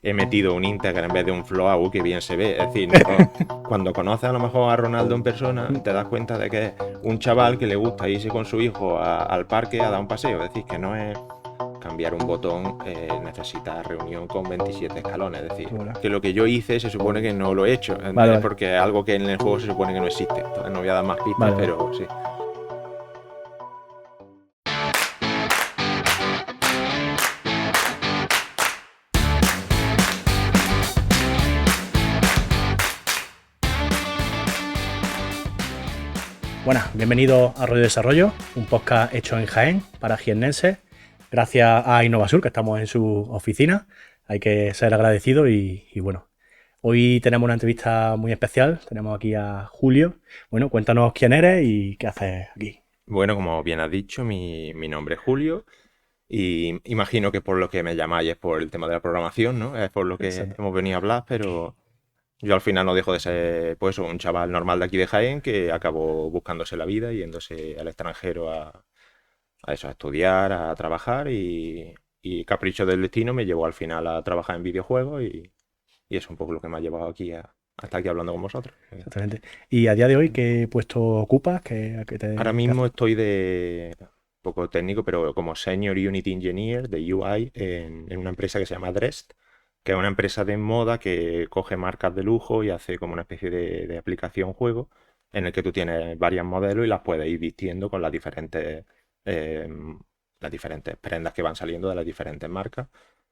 he metido un integer en vez de un flow, que bien se ve. Es decir, cuando conoces a lo mejor a Ronaldo en persona, te das cuenta de que es un chaval que le gusta irse con su hijo al parque a dar un paseo. Es decir, que no es cambiar un botón, necesita reunión con 27 escalones. Es decir, Hola. que lo que yo hice se supone que no lo he hecho. Vale, Es vale. porque es algo que en el juego se supone que no existe. Entonces no voy a dar más pistas, Vale, vale. pero sí. Bueno, bienvenido a Radio Desarrollo, un podcast hecho en Jaén para jiennenses, gracias a Innovasur, que estamos en su oficina. Hay que ser agradecido y bueno, hoy tenemos una entrevista muy especial. Tenemos aquí a Julio. Bueno, cuéntanos quién eres y qué haces aquí. Bueno, como bien has dicho, mi nombre es Julio y imagino que por lo que me llamáis es por el tema de la programación, ¿no? Es por lo que Exacto. hemos venido a hablar, pero yo al final no dejo de ser, pues, un chaval normal de aquí de Jaén que acabó buscándose la vida, yéndose al extranjero a eso, a estudiar, a trabajar y capricho del destino me llevó al final a trabajar en videojuegos y es un poco lo que me ha llevado aquí hasta aquí hablando con vosotros. Exactamente. Y a día de hoy, ¿qué puesto ocupas? ¿A Ahora qué mismo haces? estoy de poco técnico, pero como Senior Unity Engineer de UI en una empresa que se llama Drest, que es una empresa de moda que coge marcas de lujo y hace como una especie de aplicación juego en el que tú tienes varios modelos y las puedes ir vistiendo con eh, las diferentes prendas que van saliendo de las diferentes marcas.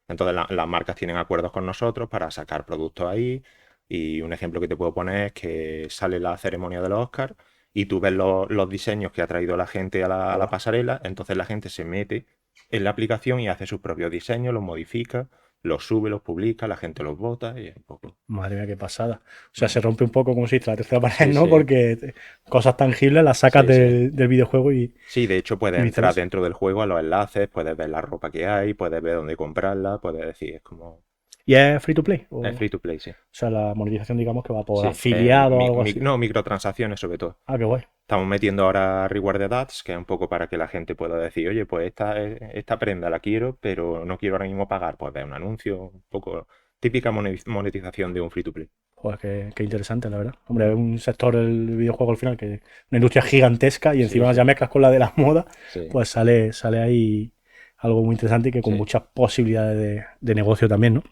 Entonces las marcas tienen acuerdos con nosotros para sacar productos ahí. Y un ejemplo que te puedo poner es que sale la ceremonia de los Oscars y tú ves los diseños que ha traído la gente a la Hola. pasarela, entonces la gente se mete en la aplicación y hace sus propios diseños, los modifica, los sube, los publica, la gente los vota y es un poco. Madre mía, qué pasada. O sea, Mm. se rompe un poco, como si dice, la tercera pared, Sí, ¿no? sí, Porque cosas tangibles las sacas sí, sí. del videojuego Sí, de hecho puedes y entrar viceversa. dentro del juego a los enlaces, puedes ver la ropa que hay, puedes ver dónde comprarla, puedes decir, es como... ¿Y es free to play? Es O free to play, sí. sea, la monetización, digamos, que va por Sí, afiliado o algo así. no, microtransacciones sobre todo. Ah, qué guay. Estamos metiendo ahora Rewarded Ads, que es un poco para que la gente pueda decir, oye, pues esta prenda la quiero, pero no quiero ahora mismo pagar. Pues ve un anuncio, un poco típica monetización de un free to play. Joder, qué interesante, la verdad. Hombre, es un sector, el videojuego al final, que una industria gigantesca y Sí, encima sí, ya mezclas con la de las modas, sí, pues sale ahí algo muy interesante y que con sí. muchas posibilidades de negocio también, ¿no?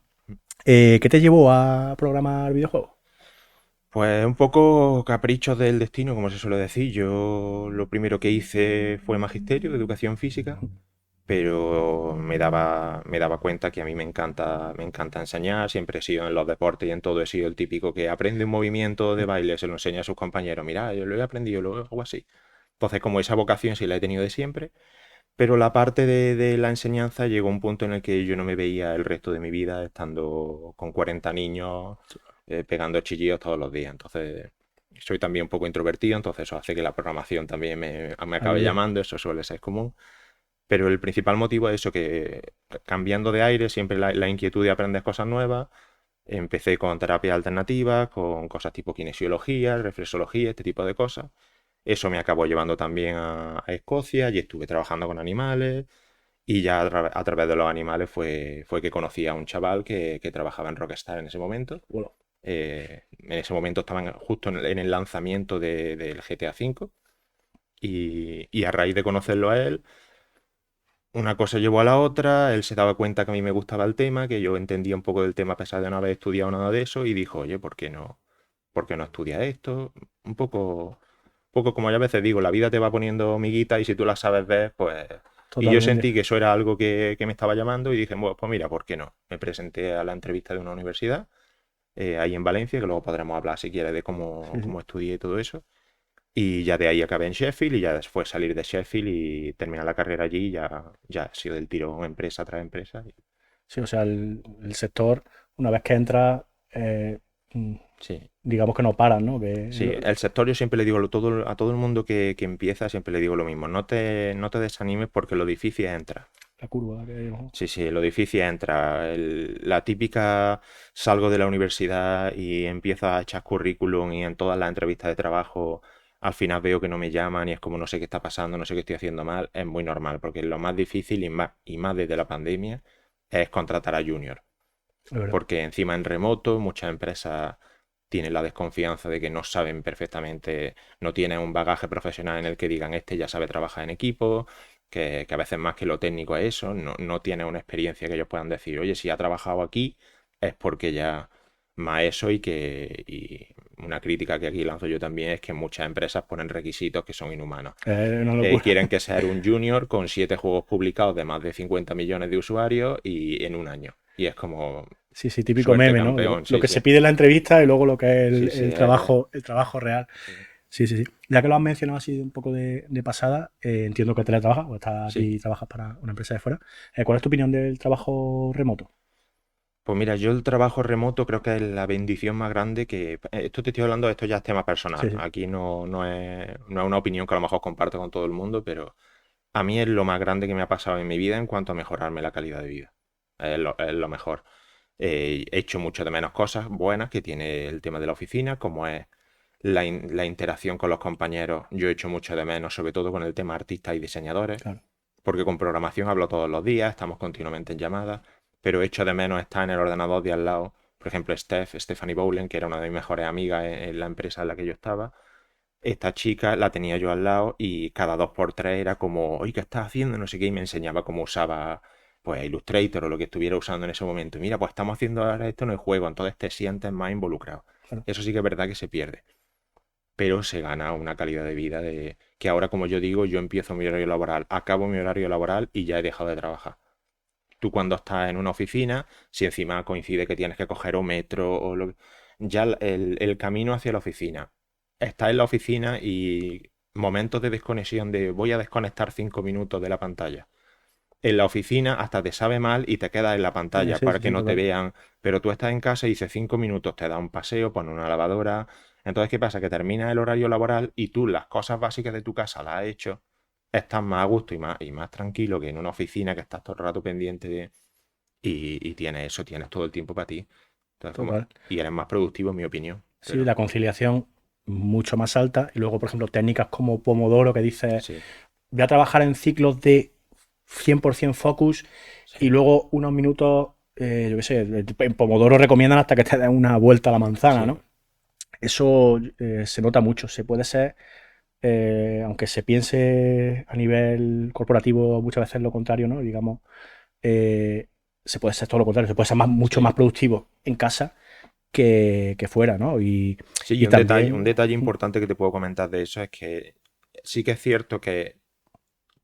¿Qué te llevó a programar videojuegos? Pues un poco caprichos del destino, como se suele decir. Yo lo primero que hice fue magisterio de educación física, pero me daba cuenta que a mí me encanta enseñar, siempre he sido en los deportes y en todo he sido el típico que aprende un movimiento de baile, se lo enseña a sus compañeros, mira, yo lo he aprendido, lo hago así. Entonces, como esa vocación sí la he tenido de siempre, pero la parte de la enseñanza llegó a un punto en el que yo no me veía el resto de mi vida estando con 40 niños pegando chillidos todos los días. Entonces, soy también un poco introvertido, entonces eso hace que la programación también me acabe Ayude. llamando, eso suele ser común. Pero el principal motivo es eso, que cambiando de aire, siempre la inquietud de aprender cosas nuevas. Empecé con terapia alternativa, con cosas tipo kinesiología, reflexología, este tipo de cosas. Eso me acabó llevando también a Escocia y estuve trabajando con animales. Y ya a través de los animales fue que conocí a un chaval que trabajaba en Rockstar en ese momento. Bueno, En ese momento estaban justo en el lanzamiento del GTA V. Y a raíz de conocerlo a él, una cosa llevó a la otra, él se daba cuenta que a mí me gustaba el tema, que yo entendía un poco del tema a pesar de no haber estudiado nada de eso, y dijo, oye, por qué no estudias esto? Un poco como yo a veces digo, la vida te va poniendo miguitas y si tú las sabes ver, pues... Y yo totalmente. sentí que eso era algo que me estaba llamando y dije, bueno, pues mira, ¿por qué no? Me presenté a la entrevista de una universidad, ahí en Valencia, que luego podremos hablar si quieres de Sí, sí. cómo estudié y todo eso. Y ya de ahí acabé en Sheffield y ya después salir de Sheffield y terminar la carrera allí, ya ha sido del tirón empresa tras empresa. Sí, o sea, el sector, una vez que entra, mm, Sí, digamos que no paran, ¿no? sí, el sector yo siempre le digo a todo el mundo que empieza, siempre le digo lo mismo, no te desanimes porque lo difícil es entrar. La curva que ¿no? Sí, sí, lo difícil es entrar. La típica salgo de la universidad y empiezo a echar currículum y en todas las entrevistas de trabajo al final veo que no me llaman y es como no sé qué está pasando, no sé qué estoy haciendo mal. Es muy normal porque lo más difícil y más desde la pandemia es contratar a junior. es verdad. porque encima en remoto muchas empresas tienen la desconfianza de que no saben perfectamente, no tienen un bagaje profesional en el que digan, este ya sabe trabajar en equipo, que a veces más que lo técnico es eso, no tiene una experiencia que ellos puedan decir, oye, si ha trabajado aquí es porque ya más eso y una crítica que aquí lanzo yo también es que muchas empresas ponen requisitos que son inhumanos. Es una locura. Quieren que sea un junior con 7 juegos publicados de más de 50 millones de usuarios y en un año. Y es como, Sí, sí, típico suerte meme, ¿no? campeón, Lo sí, que sí. se pide en la entrevista y luego lo que es Sí, sí, el trabajo real. Sí, sí, sí. Ya que lo has mencionado así un poco de pasada, entiendo que teletrabajas o estás sí. aquí y trabajas para una empresa de fuera. ¿Cuál es tu opinión del trabajo remoto? Pues mira, yo el trabajo remoto creo que es la bendición más grande que... Esto te estoy hablando, esto ya es tema Sí, personal. sí, Aquí no es una opinión que a lo mejor comparto con todo el mundo, pero a mí es lo más grande que me ha pasado en mi vida en cuanto a mejorarme la calidad de vida. Es lo mejor. He hecho mucho de menos cosas buenas que tiene el tema de la oficina, como es la interacción con los compañeros. Yo he hecho mucho de menos, sobre todo con el tema artistas y diseñadores, claro. porque con programación hablo todos los días, estamos continuamente en llamadas, pero echo de menos estar en el ordenador de al lado. Por ejemplo, Stephanie Bowlen, que era una de mis mejores amigas en la empresa en la que yo estaba, esta chica la tenía yo al lado y cada 2 por 3 era como, oye, ¿qué estás haciendo? No sé qué, y me enseñaba cómo usaba pues Illustrator o lo que estuviera usando en ese momento. Mira, pues estamos haciendo ahora esto en el juego, entonces te sientes más involucrado. Claro. Eso sí que es verdad que se pierde, pero se gana una calidad de vida de que ahora, como yo digo, yo empiezo mi horario laboral, acabo mi horario laboral y ya he dejado de trabajar. Tú cuando estás en una oficina, si encima coincide que tienes que coger o metro o lo ya el camino hacia la oficina. Estás en la oficina y momentos de desconexión de voy a desconectar 5 minutos de la pantalla. En la oficina hasta te sabe mal y te quedas en la pantalla Sí, para sí, que sí, no te total. vean, pero tú estás en casa y dices 5 minutos, te da un paseo, pones una lavadora. Entonces, ¿qué pasa? Que termina el horario laboral y tú las cosas básicas de tu casa las has hecho, estás más a gusto y más tranquilo que en una oficina que estás todo el rato pendiente de, y tienes eso, tienes todo el tiempo para ti. Entonces, Total. y eres más productivo, en mi opinión. Sí, Pero la conciliación mucho más alta. Y luego, por ejemplo, técnicas como Pomodoro que dice, sí, voy a trabajar en ciclos de 100% focus y sí, luego unos minutos, yo qué sé, en Pomodoro recomiendan hasta que te den una vuelta a la manzana, sí, ¿no? Eso se nota mucho. Se puede ser, aunque se piense a nivel corporativo muchas veces lo contrario, ¿no? Digamos, eh, se puede ser todo lo contrario, se puede ser mucho más sí. productivo en casa que fuera, ¿no? Sí, y Y un también, detalle importante que te puedo comentar de eso es que sí que es cierto que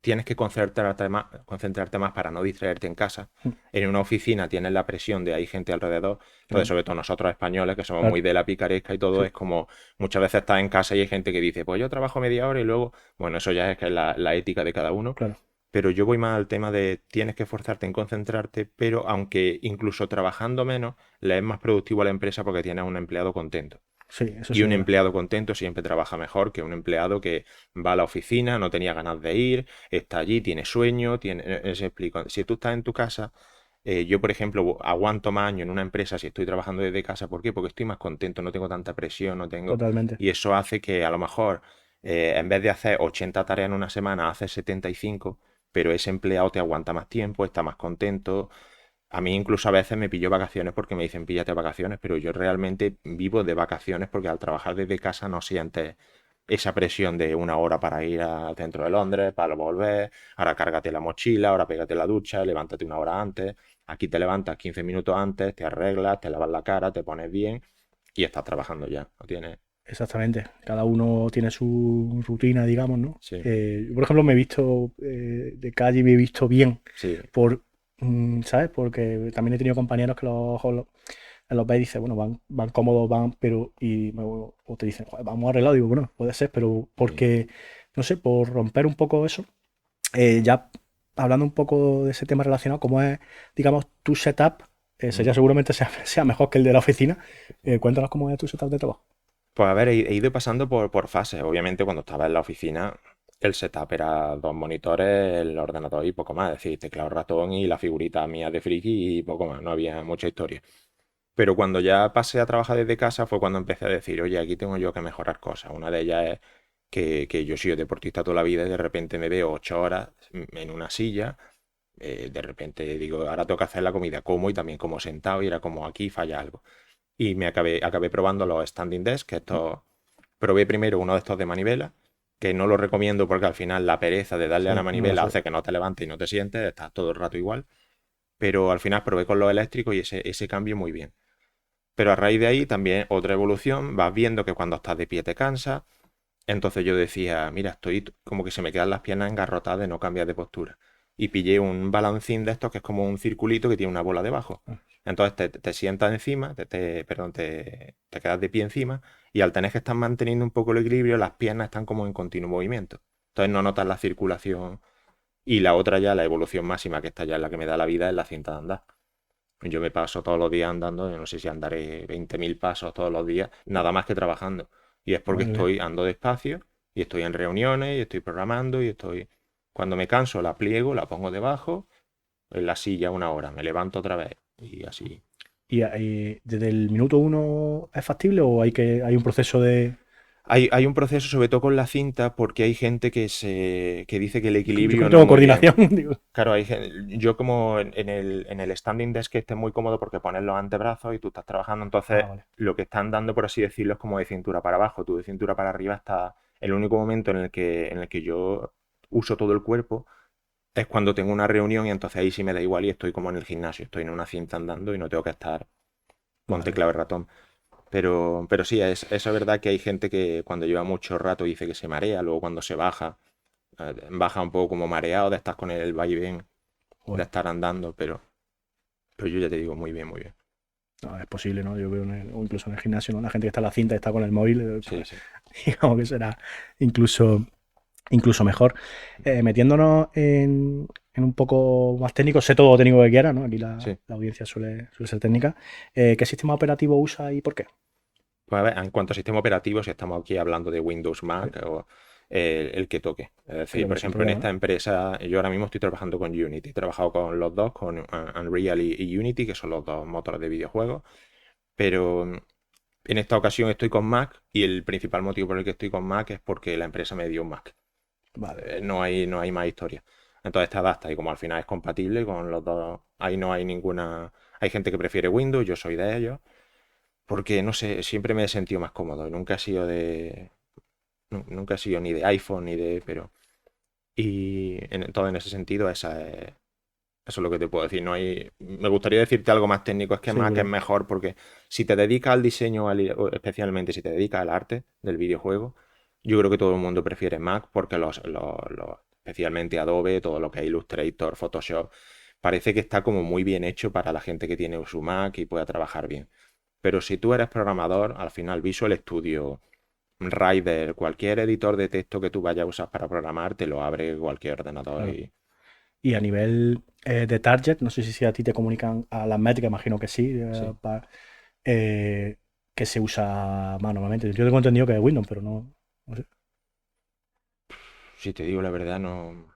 tienes que concentrarte más para no distraerte en casa. En una oficina tienes la presión de hay gente alrededor, entonces claro, sobre todo nosotros españoles que somos muy claro, de la picaresca y todo, sí, es como muchas veces estás en casa y hay gente que dice, pues yo trabajo media hora y luego, bueno, eso ya es que es la ética de cada uno, claro. pero yo voy más al tema de tienes que esforzarte en concentrarte, pero aunque incluso trabajando menos, le es más productivo a la empresa porque tienes un empleado contento. Sí, eso Y sí es un verdad. empleado contento siempre trabaja mejor que un empleado que va a la oficina, no tenía ganas de ir, está allí, tiene sueño, se explica. Si tú estás en tu casa, yo por ejemplo aguanto más años en una empresa si estoy trabajando desde casa. ¿Por qué? Porque estoy más contento, no tengo tanta presión, no tengo... Totalmente. Y eso hace que a lo mejor en vez de hacer 80 tareas en una semana, haces 75, pero ese empleado te aguanta más tiempo, está más contento. A mí incluso a veces me pillo vacaciones porque me dicen píllate vacaciones, pero yo realmente vivo de vacaciones porque al trabajar desde casa no sientes esa presión de una hora para ir al centro de Londres, para volver, ahora cárgate la mochila, ahora pégate la ducha, levántate una hora antes, aquí te levantas 15 minutos antes, te arreglas, te lavas la cara, te pones bien y estás trabajando ya, no tienes... Exactamente. Cada uno tiene su rutina, digamos, ¿no? Sí, Yo, por ejemplo, me he visto de calle y me he visto bien sí, por, ¿sabes? Porque también he tenido compañeros que los ves y dices, bueno, van cómodos, van, pero, o te dicen, "Joder, vamos arreglados", digo, bueno, puede ser, pero sí, porque, no sé, por romper un poco eso, ya hablando un poco de ese tema relacionado, cómo es, digamos, tu setup, mm, sería seguramente sea mejor que el de la oficina. Cuéntanos cómo es tu setup de trabajo. pues a ver, he ido pasando por fases. Obviamente, cuando estaba en la oficina, el setup era 2 monitores, el ordenador y poco más. Es decir, teclado, ratón y la figurita mía de friki y poco más. No había mucha historia. Pero cuando ya pasé a trabajar desde casa fue cuando empecé a decir, oye, aquí tengo yo que mejorar cosas. Una de ellas es que yo soy deportista toda la vida y de repente me veo 8 horas en una silla De repente digo, ahora tengo que hacer la comida, como y también como sentado y era como aquí falla algo. Y acabé probando los standing desk, que estos, probé primero uno de estos de manivela, que no lo recomiendo porque al final la pereza de darle a la Sí, no lo manivela sé. hace que no te levantes y no te sientes, estás todo el rato igual. Pero al final probé con los eléctricos y ese cambio muy bien. Pero a raíz de ahí también otra evolución, vas viendo que cuando estás de pie te cansa. Entonces yo decía, mira, estoy como que se me quedan las piernas engarrotadas de no cambiar de postura. Y pillé un balancín de estos que es como un circulito que tiene una bola debajo. Entonces te sientas encima, perdón, te quedas de pie encima y al tener que estar manteniendo un poco el equilibrio, las piernas están como en continuo movimiento. Entonces no notas la circulación. Y la otra ya, la evolución máxima, que esta ya es la que me da la vida, es la cinta de andar. Yo me paso todos los días andando, yo no sé si andaré 20.000 pasos todos los días, nada más que trabajando. Y es porque Madre mía. ando despacio y estoy en reuniones y estoy programando y estoy... Cuando me canso la pliego, la pongo debajo, en la silla una hora, me levanto otra vez y así. ¿Y desde el minuto uno es factible o hay un proceso de... Hay un proceso, sobre todo con la cinta, porque hay gente que dice que el Yo que equilibrio no no tengo muy bien. coordinación, digo. Claro, yo como en el standing desk esté muy cómodo porque pones los antebrazos y tú estás trabajando, entonces Ah, vale. lo que están dando, por así decirlo, es como de cintura para abajo, tú de cintura para arriba está el único momento en el que yo uso todo el cuerpo es cuando tengo una reunión y entonces ahí sí me da igual y estoy como en el gimnasio, estoy en una cinta andando y no tengo que estar con Vale. teclado y ratón. Pero sí, eso es verdad que hay gente que cuando lleva mucho rato dice que se marea, luego cuando se baja un poco como mareado de estar con el vaivén de Joder. estar andando, pero yo ya te digo, muy bien, muy bien. No, es posible, ¿no? Yo veo o incluso en el gimnasio, ¿no? La gente que está en la cinta y está con el móvil, Sí, pues, sí. digamos que será incluso, incluso mejor. Metiéndonos en un poco más técnico, sé todo lo técnico que quiera, ¿no? Aquí Sí. la audiencia suele ser técnica. ¿Qué sistema operativo usa y por qué? Pues a ver, en cuanto a sistema operativo, si estamos aquí hablando de Windows, Sí, Mac o el que toque. Es decir, por sin ejemplo, en problema, ¿no? esta empresa, yo ahora mismo estoy trabajando con Unity. He trabajado con los dos, con Unreal y Unity, que son los dos motores de videojuegos. Pero en esta ocasión estoy con Mac y el principal motivo por el que estoy con Mac es porque la empresa me dio un Mac. Vale. No hay más historia. Entonces te adapta y como al final es compatible con los dos, ahí no hay ninguna... Hay gente que prefiere Windows, yo soy de ellos, porque no sé, siempre me he sentido más cómodo. Nunca he sido nunca he sido ni de iPhone ni de... Pero... Y todo en ese sentido, eso es lo que te puedo decir. No hay... Me gustaría decirte algo más técnico, es que Sí, Mac es pero mejor porque si te dedicas al diseño, o especialmente si te dedicas al arte del videojuego, yo creo que todo el mundo prefiere Mac porque especialmente Adobe, todo lo que es Illustrator, Photoshop, parece que está como muy bien hecho para la gente que tiene su Mac y pueda trabajar bien. Pero si tú eres programador, al final Visual Studio, Rider, cualquier editor de texto que tú vayas a usar para programar, te lo abre cualquier ordenador claro. y... Y a nivel de target, no sé si a ti te comunican a las métricas, imagino que sí, Sí. eh, que se usa más normalmente. Yo tengo entendido que es Windows, pero no sé. Si te digo la verdad, no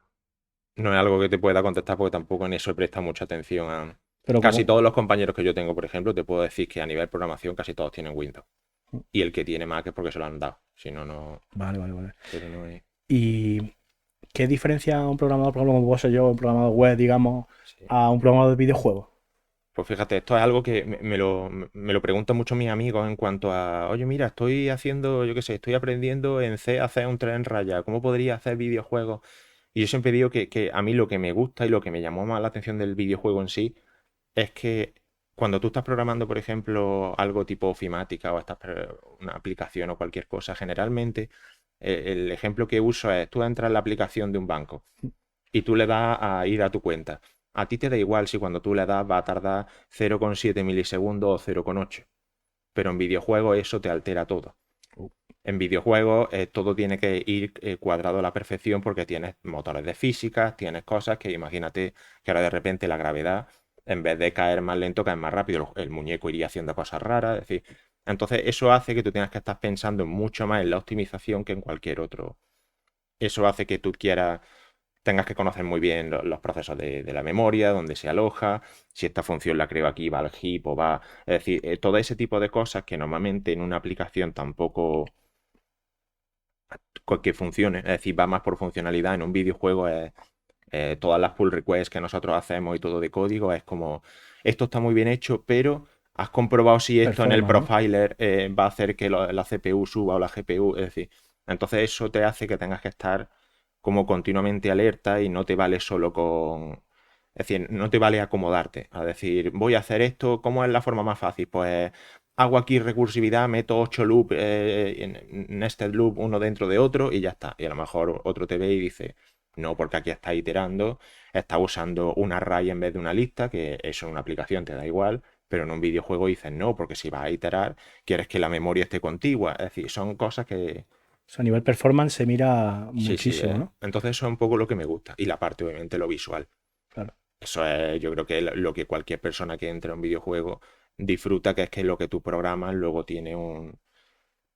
es algo que te pueda contestar porque tampoco en eso he prestado mucha atención a... Pero como... Casi todos los compañeros que yo tengo, por ejemplo, te puedo decir que a nivel programación casi todos tienen Windows. Y el que tiene Mac es porque se lo han dado. Si no, no. Vale, vale, vale. Pero no es. ¿Y qué diferencia un programador, por ejemplo, como puedo ser yo, un programador web, digamos, Sí. a un programador de videojuegos? Pues fíjate, esto es algo que me lo preguntan mucho mis amigos en cuanto a, oye, mira, estoy haciendo, yo qué sé, estoy aprendiendo en C a hacer un tren raya, ¿cómo podría hacer videojuegos? Y yo siempre digo que a mí lo que me gusta y lo que me llamó más la atención del videojuego en sí es que cuando tú estás programando, por ejemplo, algo tipo ofimática o una aplicación o cualquier cosa, generalmente el ejemplo que uso es, tú entras en la aplicación de un banco y tú le das a ir a tu cuenta. A ti te da igual si cuando tú le das va a tardar 0,7 milisegundos o 0,8, pero en videojuegos eso te altera todo. En videojuegos todo tiene que ir cuadrado a la perfección porque tienes motores de física, tienes cosas que imagínate que ahora de repente la gravedad, en vez de caer más lento, cae más rápido. El muñeco iría haciendo cosas raras. Es decir, entonces eso hace que tú tengas que estar pensando mucho más en la optimización que en cualquier otro. Eso hace que tú tengas que conocer muy bien los procesos de la memoria, dónde se aloja, si esta función la creo aquí, va al heap o va... Es decir, todo ese tipo de cosas que normalmente en una aplicación tampoco que funcione, es decir, va más por funcionalidad, en un videojuego es Todas las pull requests que nosotros hacemos y todo de código es como, esto está muy bien hecho, pero has comprobado si esto en el Performance, ¿no? profiler va a hacer que la CPU suba o la GPU, es decir, entonces eso te hace que tengas que estar como continuamente alerta y no te vale solo con... Es decir, no te vale acomodarte a decir, voy a hacer esto, ¿cómo es la forma más fácil? Pues hago aquí recursividad, meto 8 loops, nested loop uno dentro de otro y ya está. Y a lo mejor otro te ve y dice, no, porque aquí está iterando, está usando un array en vez de una lista, que eso en una aplicación te da igual, pero en un videojuego dices no, porque si vas a iterar, quieres que la memoria esté contigua. Es decir, son cosas que, O sea, a nivel performance se mira sí, sí, muchísimo, ¿no? entonces eso es un poco lo que me gusta. Y la parte, obviamente, lo visual. Claro. Eso es, yo creo que lo que cualquier persona que entre a un videojuego disfruta, que es que lo que tú programas luego tiene un...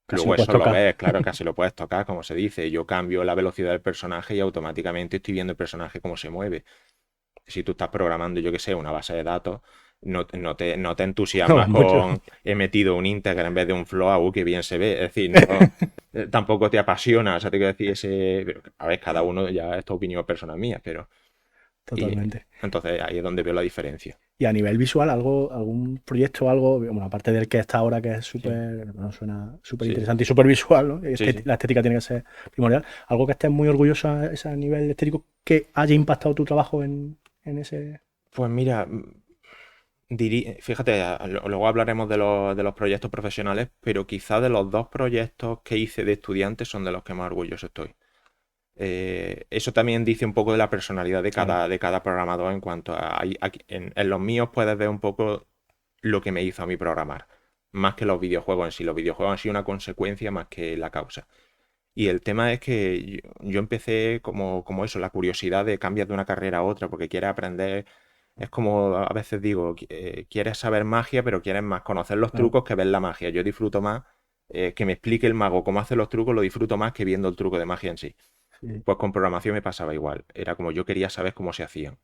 Casi Luego lo puedes eso lo tocar. ves, claro, casi lo puedes tocar, como se dice. Yo cambio la velocidad del personaje y automáticamente estoy viendo el personaje cómo se mueve. Si tú estás programando, yo que sé, una base de datos, no te No, entusiasmas mucho. con he metido un integer en vez de un flow, que bien se ve. Es decir, no, tampoco te apasiona. O sea, te quiero decir, a ver, cada uno ya es tu opinión personal mía, pero... Y Totalmente. entonces ahí es donde veo la diferencia. Y a nivel visual, algún proyecto, algo, bueno, aparte del que está ahora, que es Sí, súper, bueno, suena súper sí, interesante y súper visual, ¿no? sí, sí. La estética tiene que ser primordial. Algo que estés muy orgulloso a ese nivel estético que haya impactado tu trabajo en ese. Pues mira, fíjate, luego hablaremos de los proyectos profesionales, pero quizá de los dos proyectos que hice de estudiante son de los que más orgulloso estoy. Eso también dice un poco de la personalidad de Claro. cada programador en cuanto a... en los míos puedes ver un poco lo que me hizo a mí programar, más que los videojuegos en sí. Los videojuegos han sido una consecuencia más que la causa. Y el tema es que yo empecé como eso, la curiosidad de cambiar de una carrera a otra, porque quieres aprender, es como a veces digo, quieres saber magia, pero quieres más conocer los Claro. trucos que ver la magia. Yo disfruto más que me explique el mago cómo hace los trucos, lo disfruto más que viendo el truco de magia en sí. Sí. Pues con programación me pasaba igual, era como yo quería saber cómo se hacían.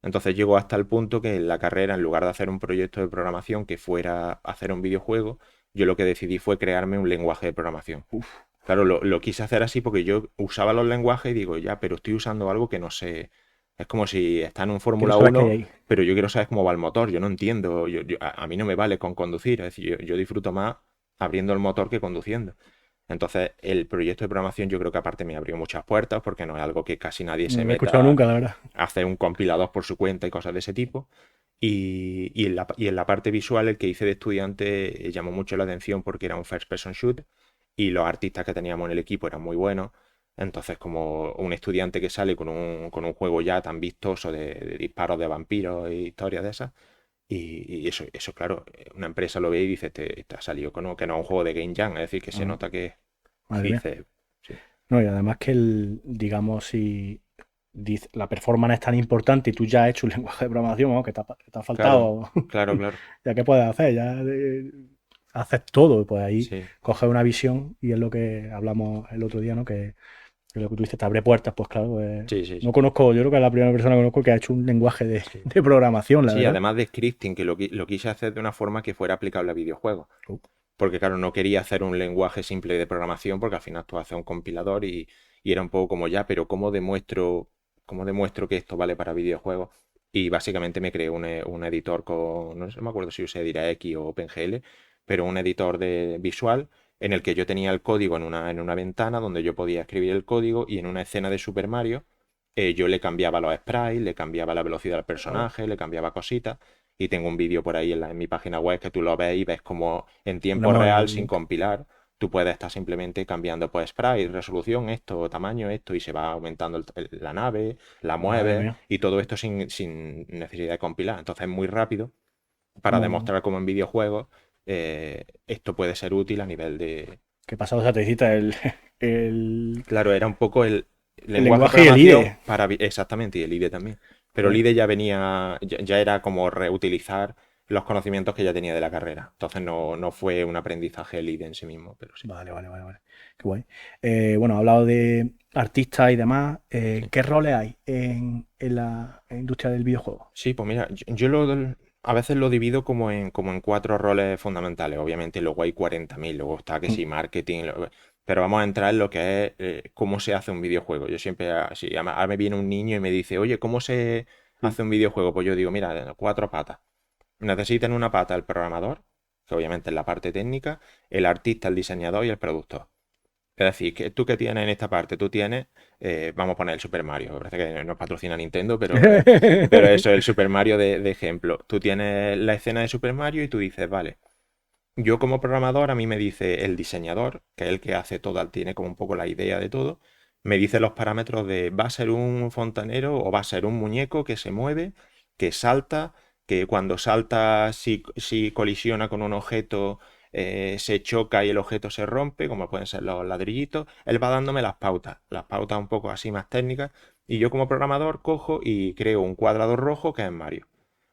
Entonces llegó hasta el punto que en la carrera, en lugar de hacer un proyecto de programación que fuera hacer un videojuego, yo lo que decidí fue crearme un lenguaje de programación. Uf, Claro, lo quise hacer así porque yo usaba los lenguajes y digo, ya, pero estoy usando algo que no sé. Es como si está en un quiero Fórmula saber qué hay 1, ahí. pero yo quiero saber cómo va el motor. Yo no entiendo. A mí no me vale con conducir. Es decir, yo disfruto más abriendo el motor que conduciendo. Entonces, el proyecto de programación yo creo que aparte me abrió muchas puertas porque no es algo que casi nadie No lo se había escuchado meta nunca, la verdad. a hacer un compilador por su cuenta y cosas de ese tipo. Y en la parte visual, el que hice de estudiante llamó mucho la atención porque era un first person shoot y los artistas que teníamos en el equipo eran muy buenos. Entonces, como un estudiante que sale con un juego ya tan vistoso de disparos de vampiros y historias de esas, y eso, claro, una empresa lo ve y dice, te ha salido que no es un juego de Game Jam, es decir, que se Ah, nota que... Y madre mía. dice, sí, No, y además que digamos, si la performance es tan importante y tú ya has hecho un lenguaje de programación, vamos, que te ha claro, faltado, claro, claro, ya qué puedes hacer, ya haces todo, pues ahí sí, coges una visión y es lo que hablamos el otro día, ¿no? Que lo que tú dices te abre puertas, pues claro, sí, sí, no sí. conozco, yo creo que es la primera persona que conozco que ha hecho un lenguaje de, Sí. de programación, la Sí, verdad. además de scripting, que lo quise hacer de una forma que fuera aplicable a videojuegos. Porque, claro, no quería hacer un lenguaje simple de programación, porque al final tú haces un compilador y era un poco como ya, pero ¿cómo demuestro que esto vale para videojuegos? Y básicamente me creé un editor no sé, no me acuerdo si usé DirectX o OpenGL, pero un editor de visual en el que yo tenía el código en una ventana donde yo podía escribir el código y en una escena de Super Mario yo le cambiaba los sprites, le cambiaba la velocidad del Wow. personaje, le cambiaba cositas. Y tengo un vídeo por ahí en mi página web que tú lo ves y ves como en tiempo Ponemos real, el sin link. compilar, tú puedes estar simplemente cambiando pues sprite, resolución, esto, tamaño, esto, y se va aumentando la nave, la Madre mueves, mía. y todo esto sin necesidad de compilar. Entonces es muy rápido para Como demostrar cómo en videojuegos esto puede ser útil a nivel de... que pasado, o sea, te necesita el, Claro, era un poco el el lenguaje de lenguaje y el programación IDE. para... Exactamente, y el IDE también. Pero el Vale, IDE ya venía, ya era como reutilizar los conocimientos que ya tenía de la carrera. Entonces no fue un aprendizaje el IDE en sí mismo, pero sí. vale, vale, vale, vale. Qué guay. Bueno, he hablado de artistas y demás. Sí, ¿Qué roles hay en la industria del videojuego? sí, pues mira, yo a veces lo divido como en cuatro roles fundamentales. Obviamente luego hay 40.000, luego está que Mm, sí, marketing. pero vamos a entrar en lo que es cómo se hace un videojuego. Yo siempre, así, ahora me viene un niño y me dice, oye, ¿cómo se Mm. hace un videojuego? Pues yo digo, mira, cuatro patas. Necesitan una pata el programador, que obviamente es la parte técnica, el artista, el diseñador y el productor. Es decir, que tú que tienes en esta parte, tú tienes, vamos a poner el Super Mario, me parece que nos patrocina Nintendo, pero eso es el Super Mario de ejemplo. Tú tienes la escena de Super Mario y tú dices, vale, yo como programador, a mí me dice el diseñador, que es el que hace todo, tiene como un poco la idea de todo, me dice los parámetros de va a ser un fontanero o va a ser un muñeco que se mueve, que salta, que cuando salta, si colisiona con un objeto, se choca y el objeto se rompe, como pueden ser los ladrillitos. Él va dándome las pautas un poco así más técnicas, y yo como programador cojo y creo un cuadrado rojo que es Mario,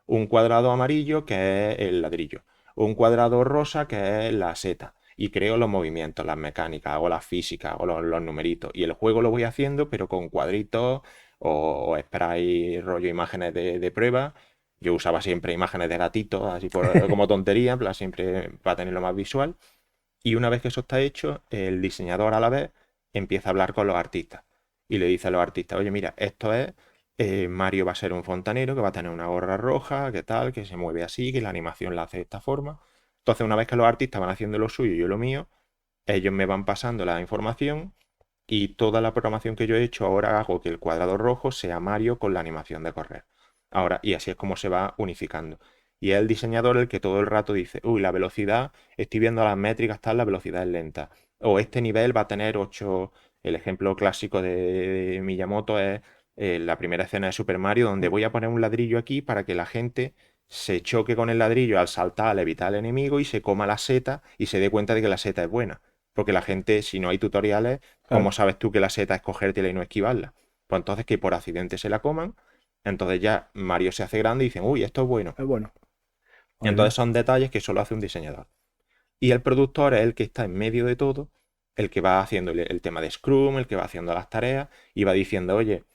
un cuadrado amarillo que es el ladrillo, un cuadrado rosa que es la seta. Y creo los movimientos, las mecánicas, o las físicas, o los numeritos. Y el juego lo voy haciendo, pero con cuadritos o spray, rollo imágenes de prueba. Yo usaba siempre imágenes de gatitos, así como tontería, en plan, siempre para tenerlo más visual. Y una vez que eso está hecho, el diseñador a la vez empieza a hablar con los artistas. Y le dice a los artistas, oye, mira, esto es, Mario va a ser un fontanero que va a tener una gorra roja, que tal, que se mueve así, que la animación la hace de esta forma. Entonces, una vez que los artistas van haciendo lo suyo y yo lo mío, ellos me van pasando la información y toda la programación que yo he hecho ahora hago que el cuadrado rojo sea Mario con la animación de correr. Ahora, y así es como se va unificando. Y es el diseñador el que todo el rato dice, uy, la velocidad, estoy viendo las métricas, tal, la velocidad es lenta. O este nivel va a tener 8. El ejemplo clásico de Miyamoto es la primera escena de Super Mario, donde voy a poner un ladrillo aquí para que la gente se choque con el ladrillo al saltar, al evitar al enemigo y se coma la seta y se dé cuenta de que la seta es buena. Porque la gente, si no hay tutoriales, ¿cómo Claro, sabes tú que la seta es cogértela y no esquivarla? Pues entonces que por accidente se la coman, entonces ya Mario se hace grande y dicen, uy, esto es bueno. es bueno. Madre Entonces mía. son detalles que solo hace un diseñador. Y el productor es el que está en medio de todo, el que va haciendo el tema de Scrum, el que va haciendo las tareas y va diciendo, oye,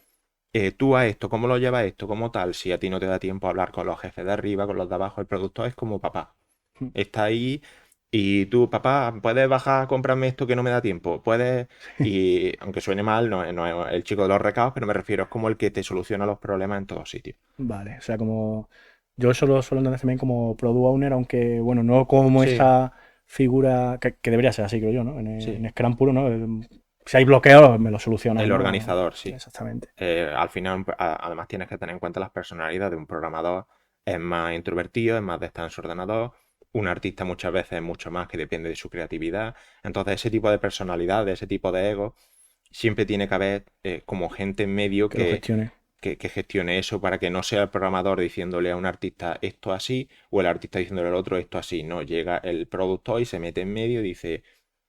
tú a esto, ¿cómo lo llevas esto? ¿Cómo tal? Si a ti no te da tiempo a hablar con los jefes de arriba, con los de abajo, el productor es como papá. Mm. Está ahí y tú, papá, ¿puedes bajar a comprarme esto que no me da tiempo? Puedes, y aunque suene mal, no es el chico de los recados, pero me refiero, es como el que te soluciona los problemas en todos sitios. Vale, o sea, como yo eso lo suelo entender también como product owner, aunque bueno, no como Sí, esa figura que debería ser así, creo yo, ¿no? sí. En Scrum puro, ¿no? Si hay bloqueos, me lo solucionas, El ¿no? organizador, sí. Exactamente. Al final, además tienes que tener en cuenta las personalidades de un programador. Es más introvertido, es más de estar en su ordenador. Un artista muchas veces es mucho más, que depende de su creatividad. Entonces, ese tipo de personalidad, de ese tipo de ego, siempre tiene que haber como gente en medio Que lo gestione. que gestione eso para que no sea el programador diciéndole a un artista esto así o el artista diciéndole al otro esto así. No, llega el productor y se mete en medio y dice,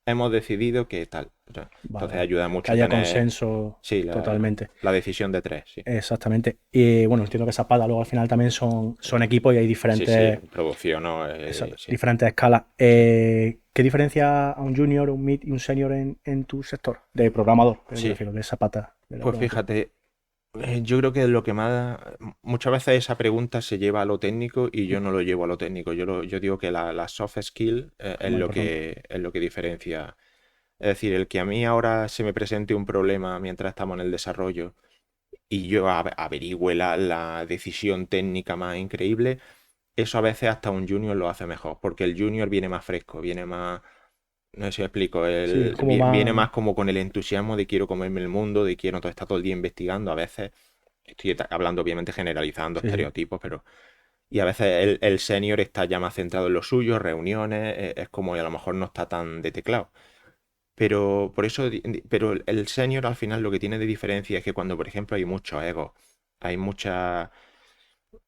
hemos decidido que tal. Vale, Entonces vale. ayuda Que mucho haya tener, consenso sí, totalmente. la decisión de tres, sí. Exactamente. Y bueno, entiendo que esas patas luego al final también son equipos y hay Sí, sí, diferentes, producción, ¿no? Sí. diferentes escalas. ¿Qué diferencia a un junior, un mid y un senior en tu sector? De programador, me Sí, refiero, de esa pata de la pues programación. fíjate, yo creo que lo que más, muchas veces esa pregunta se lleva a lo técnico y yo no lo llevo a lo técnico. Yo digo que la soft skill Es más importante. es lo que diferencia. Es decir, el que a mí ahora se me presente un problema mientras estamos en el desarrollo y yo averigüe la decisión técnica más increíble, eso a veces hasta un junior lo hace mejor, porque el junior viene más fresco, viene más, no sé si me explico, Sí, es como viene más. más como con el entusiasmo de quiero comerme el mundo, de quiero estar todo el día investigando. A veces, estoy hablando obviamente generalizando Sí, sí. estereotipos, pero... Y a veces el senior está ya más centrado en lo suyo, reuniones, es como y a lo mejor no está tan de teclado. Pero por eso, pero el senior al final lo que tiene de diferencia es que cuando, por ejemplo, hay mucho ego, hay mucha...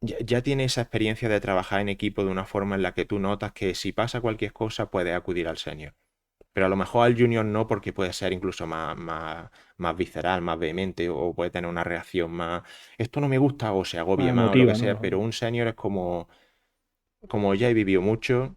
Ya tiene esa experiencia de trabajar en equipo de una forma en la que tú notas que si pasa cualquier cosa puedes acudir al senior. Pero a lo mejor al junior no, porque puede ser incluso más visceral, más vehemente, o puede tener una reacción más, esto no me gusta, o se Más agobia más, o lo que emotiva, sea. Pero ¿no? un senior es como ya he vivido mucho,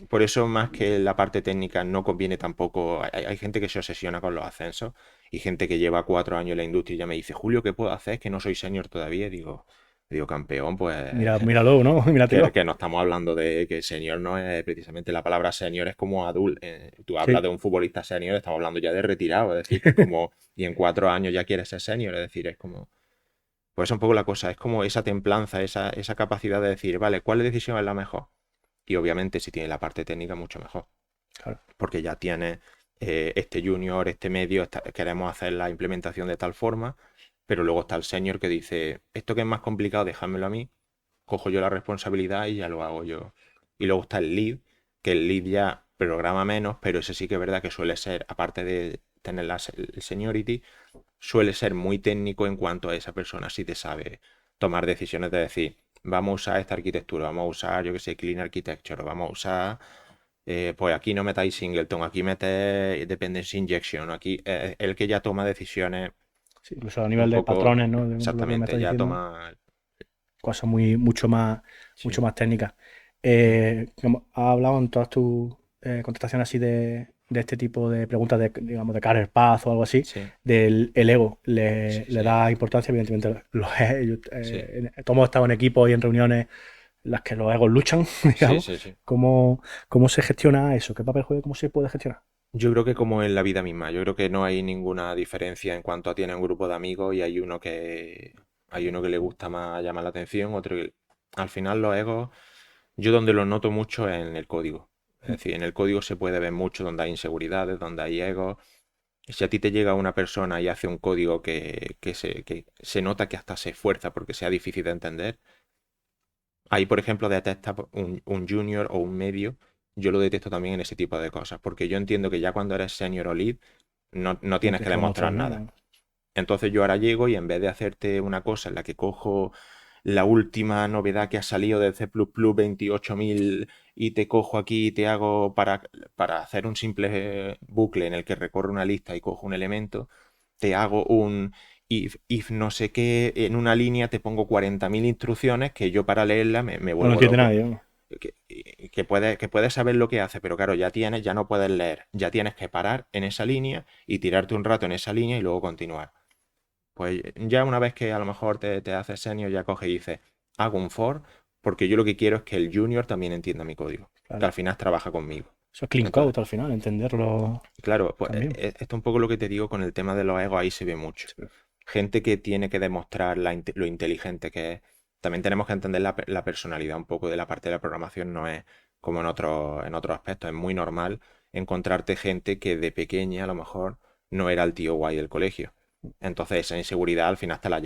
por eso más que la parte técnica no conviene tampoco. Hay gente que se obsesiona con los ascensos y gente que lleva 4 años en la industria y ya me dice, Julio, ¿qué puedo hacer? Es que no soy senior todavía. Y digo, Digo, campeón, pues Míralo, ¿no? Míratelo. que no estamos hablando de que senior no es precisamente la palabra senior, es como adulto. Tú hablas Sí, de un futbolista senior, estamos hablando ya de retirado, es decir, que es como, y en 4 años ya quieres ser senior, es decir, es como, pues es un poco la cosa, es como esa templanza, esa capacidad de decir, vale, ¿cuál decisión es la mejor? Y obviamente si tiene la parte técnica, mucho mejor, claro. porque ya tiene este junior, este medio, queremos hacer la implementación de tal forma, pero luego está el senior que dice, esto que es más complicado, déjamelo a mí, cojo yo la responsabilidad y ya lo hago yo. Y luego está el lead, que el lead ya programa menos, pero ese sí que es verdad que suele ser, aparte de tener el seniority, suele ser muy técnico en cuanto a esa persona si te sabe tomar decisiones de decir, vamos a usar esta arquitectura, vamos a usar, yo que sé, Clean Architecture, vamos a usar, pues aquí no metáis singleton, aquí metéis dependency injection, aquí el que ya toma decisiones Sí, incluso a un nivel de poco, patrones, ¿no? De lo que me exactamente, estás ya diciendo. toma, Cosas mucho sí. más técnicas. Mm, Como has hablado en todas tus contestaciones así de este tipo de preguntas de, digamos, de career path o algo así, sí, del el ego. sí, Le sí, da importancia, evidentemente lo es. sí, Todos hemos estado en equipos y en reuniones en las que los egos luchan, sí, digamos. sí, sí. ¿Cómo se gestiona eso? ¿Qué papel juega? ¿Cómo se puede gestionar? Yo creo que como en la vida misma, yo creo que no hay ninguna diferencia en cuanto a tiene un grupo de amigos y hay uno que le gusta más llamar la atención, otro que al final los egos, yo donde los noto mucho es en el código. Es decir, en el código se puede ver mucho donde hay inseguridades, donde hay egos. Y si a ti te llega una persona y hace un código que se nota que hasta se esfuerza porque sea difícil de entender, ahí, por ejemplo, detecta un junior o un medio. Yo lo detecto también en ese tipo de cosas, porque yo entiendo que ya cuando eres senior o lead, no No tienes que tienes que demostrar demostrar nada. nada. Entonces yo ahora llego y en vez de hacerte una cosa en la que cojo la última novedad que ha salido del C++ 28.000 y te cojo aquí y te hago para hacer un simple bucle en el que recorro una lista y cojo un elemento, te hago un if no sé qué, en una línea te pongo 40.000 instrucciones que yo para leerla me No lo vuelvo entiende loco. nadie, ¿no? Que puedes saber lo que hace, pero claro, ya no puedes leer, ya tienes que parar en esa línea y tirarte un rato en esa línea y luego continuar. Pues ya una vez que a lo mejor te haces senior, ya coge y dice, hago un for, porque yo lo que quiero es que el junior también entienda mi código, que Claro. al final trabaja conmigo. Eso es clean Entonces, code al final, entenderlo claro, pues también. esto es un poco lo que te digo con el tema de los egos, ahí se ve mucho. Sí. Gente que tiene que demostrar lo inteligente que es. También tenemos que entender la personalidad un poco de la parte de la programación, no es como en otros aspectos, es muy normal encontrarte gente que de pequeña a lo mejor no era el tío guay del colegio. Entonces esa inseguridad al final te lo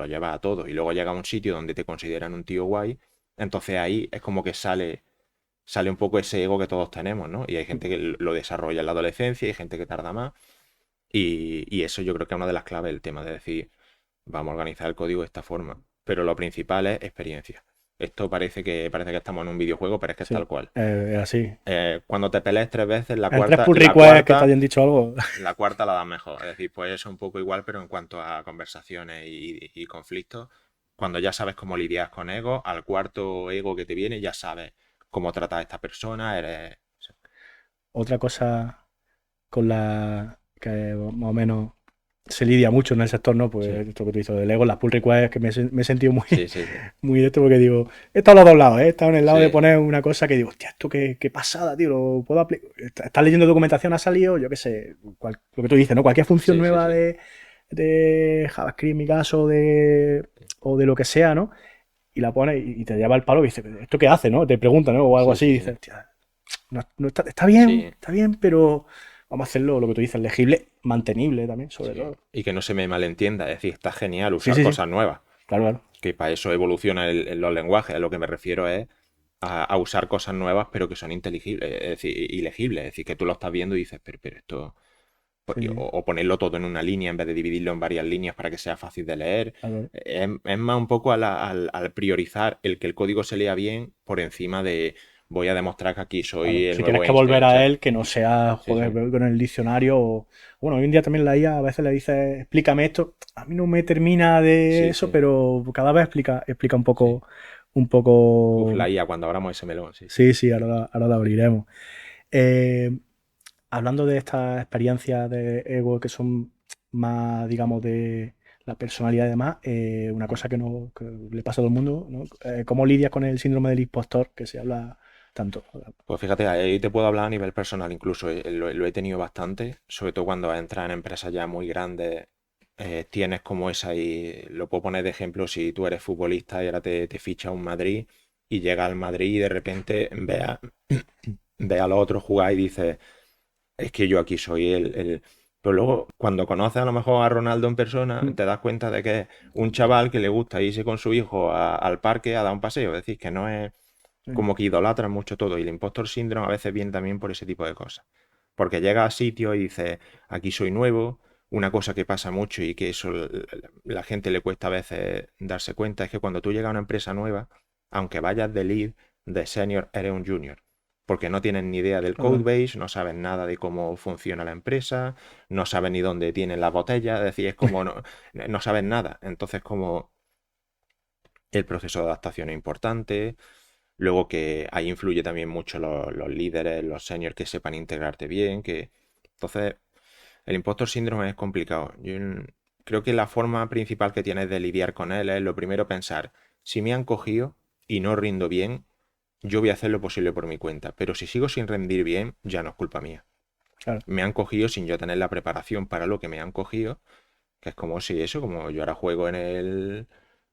lleva a todo. Y luego llega a un sitio donde te consideran un tío guay, entonces ahí es como que sale un poco ese ego que todos tenemos, ¿no? Y hay gente que lo desarrolla en la adolescencia y hay gente que tarda más. Y eso yo creo que es una de las claves del tema de decir, vamos a organizar el código de esta forma. Pero lo principal es experiencia. Esto parece que estamos en un videojuego, pero es que es Sí, tal cual. es así. Cuando te pelees 3 veces, la En tres cuarta, pull la requests que te cuarta, hayan dicho algo. la cuarta la das mejor. Es decir, pues es un poco igual, pero en cuanto a conversaciones y conflictos, cuando ya sabes cómo lidiar con ego, al cuarto ego que te viene, ya sabes cómo tratar a esta persona, eres... Otra cosa con la que más o menos se lidia mucho en el sector, ¿no? Sí, Pues esto que tú dices del ego, las pull requests, que me he sentido muy, sí, sí, sí. muy de esto porque digo, he estado a los dos lados, ¿eh? He estado en el lado de Sí, poner una cosa que digo, hostia, esto qué pasada, tío, lo puedo aplicar. Estás leyendo documentación, ha salido, yo qué sé, lo que tú dices, ¿no? Cualquier función sí, sí, nueva sí. de JavaScript, en mi caso, o de lo que sea, ¿no? Y la pones y te lleva el palo y dices, ¿esto qué hace, no? Te pregunta, ¿no? O algo Sí, así, y sí, sí. dices, hostia, no Sí, está bien, pero vamos a hacerlo, lo que tú dices, legible, mantenible también, sobre sí. todo. Y que no se me malentienda, es decir, está genial Sí, usar sí, sí, cosas nuevas, claro, claro. que para eso evoluciona los lenguajes. A lo que me refiero es a usar cosas nuevas, pero que son inteligibles, es decir, ilegibles. Es decir, que tú lo estás viendo y dices, pero esto. Sí, sí, O ponerlo todo en una línea en vez de dividirlo en varias líneas para que sea fácil de leer. claro. Es más un poco al priorizar el que el código se lea bien por encima de voy a demostrar que aquí soy Claro, el si tienes nuevo que volver Einstein. O a sea, él, que no sea, sí, joder, sí, veo con el diccionario. Bueno, hoy en día también la IA a veces le dice, explícame esto. A mí no me termina de sí, eso, sí, pero cada vez explica sí. un Uf, la poco. IA, cuando abramos ese melón, sí, sí. Sí, sí, ahora lo abriremos. Eh, Hablando de estas experiencias de ego que son más, digamos, de la personalidad y demás, una cosa que le pasa a todo el mundo, ¿no? ¿Cómo lidias con el síndrome del impostor que se habla tanto? Pues fíjate, ahí te puedo hablar a nivel personal, incluso lo he tenido bastante, sobre todo cuando entras en empresas ya muy grandes, tienes como esa, y lo puedo poner de ejemplo, si tú eres futbolista y ahora te ficha un Madrid y llega al Madrid y de repente ve a los otros jugar y dices, es que yo aquí soy el. Pero luego, cuando conoces a lo mejor a Ronaldo en persona, Mm, te das cuenta de que es un chaval que le gusta irse con su hijo al parque a dar un paseo, es decir, que no es sí, como que idolatran mucho todo y el impostor síndrome a veces viene también por ese tipo de cosas. Porque llega a sitios y dice, aquí soy nuevo, una cosa que pasa mucho y que eso la gente le cuesta a veces darse cuenta es que cuando tú llegas a una empresa nueva, aunque vayas de lead, de senior, eres un junior. Porque no tienes ni idea del code total. base, no sabes nada de cómo funciona la empresa, no sabes ni dónde tienen las botellas, es decir, es como no sabes nada. Entonces, como el proceso de adaptación es importante. Luego que ahí influye también mucho los líderes, los seniors que sepan integrarte bien, que entonces el impostor síndrome es complicado. Creo que la forma principal que tienes de lidiar con él es lo primero pensar, si me han cogido y no rindo bien, yo voy a hacer lo posible por mi cuenta, pero si sigo sin rendir bien, ya no es culpa mía. Claro. Me han cogido sin yo tener la preparación para lo que me han cogido, que es como si eso, como yo ahora juego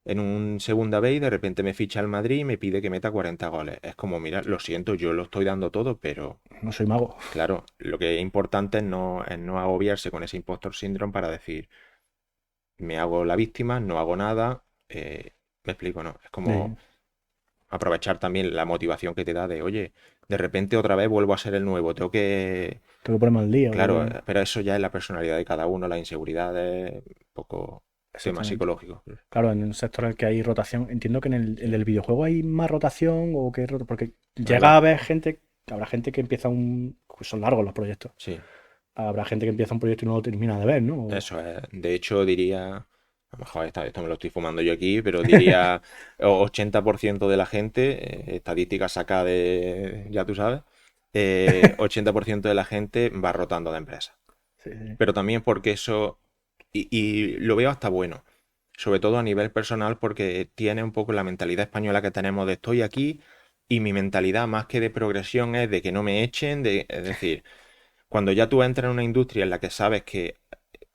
en un segunda B y de repente me ficha el Madrid y me pide que meta 40 goles. Es como, mira, lo siento, yo lo estoy dando todo, pero No soy mago. claro, lo que es importante es no agobiarse con ese impostor syndrome para decir, me hago la víctima, no hago nada. Me explico, ¿no? Es como Eh, aprovechar también la motivación que te da de, oye, de repente otra vez vuelvo a ser el nuevo, tengo que. Tengo que ponerme al día. Claro, pero eso ya es la personalidad de cada uno, la inseguridad es un poco tema Exactamente. psicológico. Claro, en un sector en el que hay rotación, entiendo que en el videojuego hay más rotación o que porque Hay llega a haber gente, habrá gente que empieza pues son largos los proyectos. Sí, Habrá gente que empieza un proyecto y no lo termina de ver, ¿no? eso es. De hecho, diría, a lo mejor esto me lo estoy fumando yo aquí, pero diría 80% de la gente, estadística saca de, ya tú sabes, 80% de la gente va rotando de empresa. Sí, sí. Pero también porque eso, y lo veo hasta bueno, sobre todo a nivel personal, porque tiene un poco la mentalidad española que tenemos de estoy aquí y mi mentalidad más que de progresión es de que no me echen, es decir, cuando ya tú entras en una industria en la que sabes que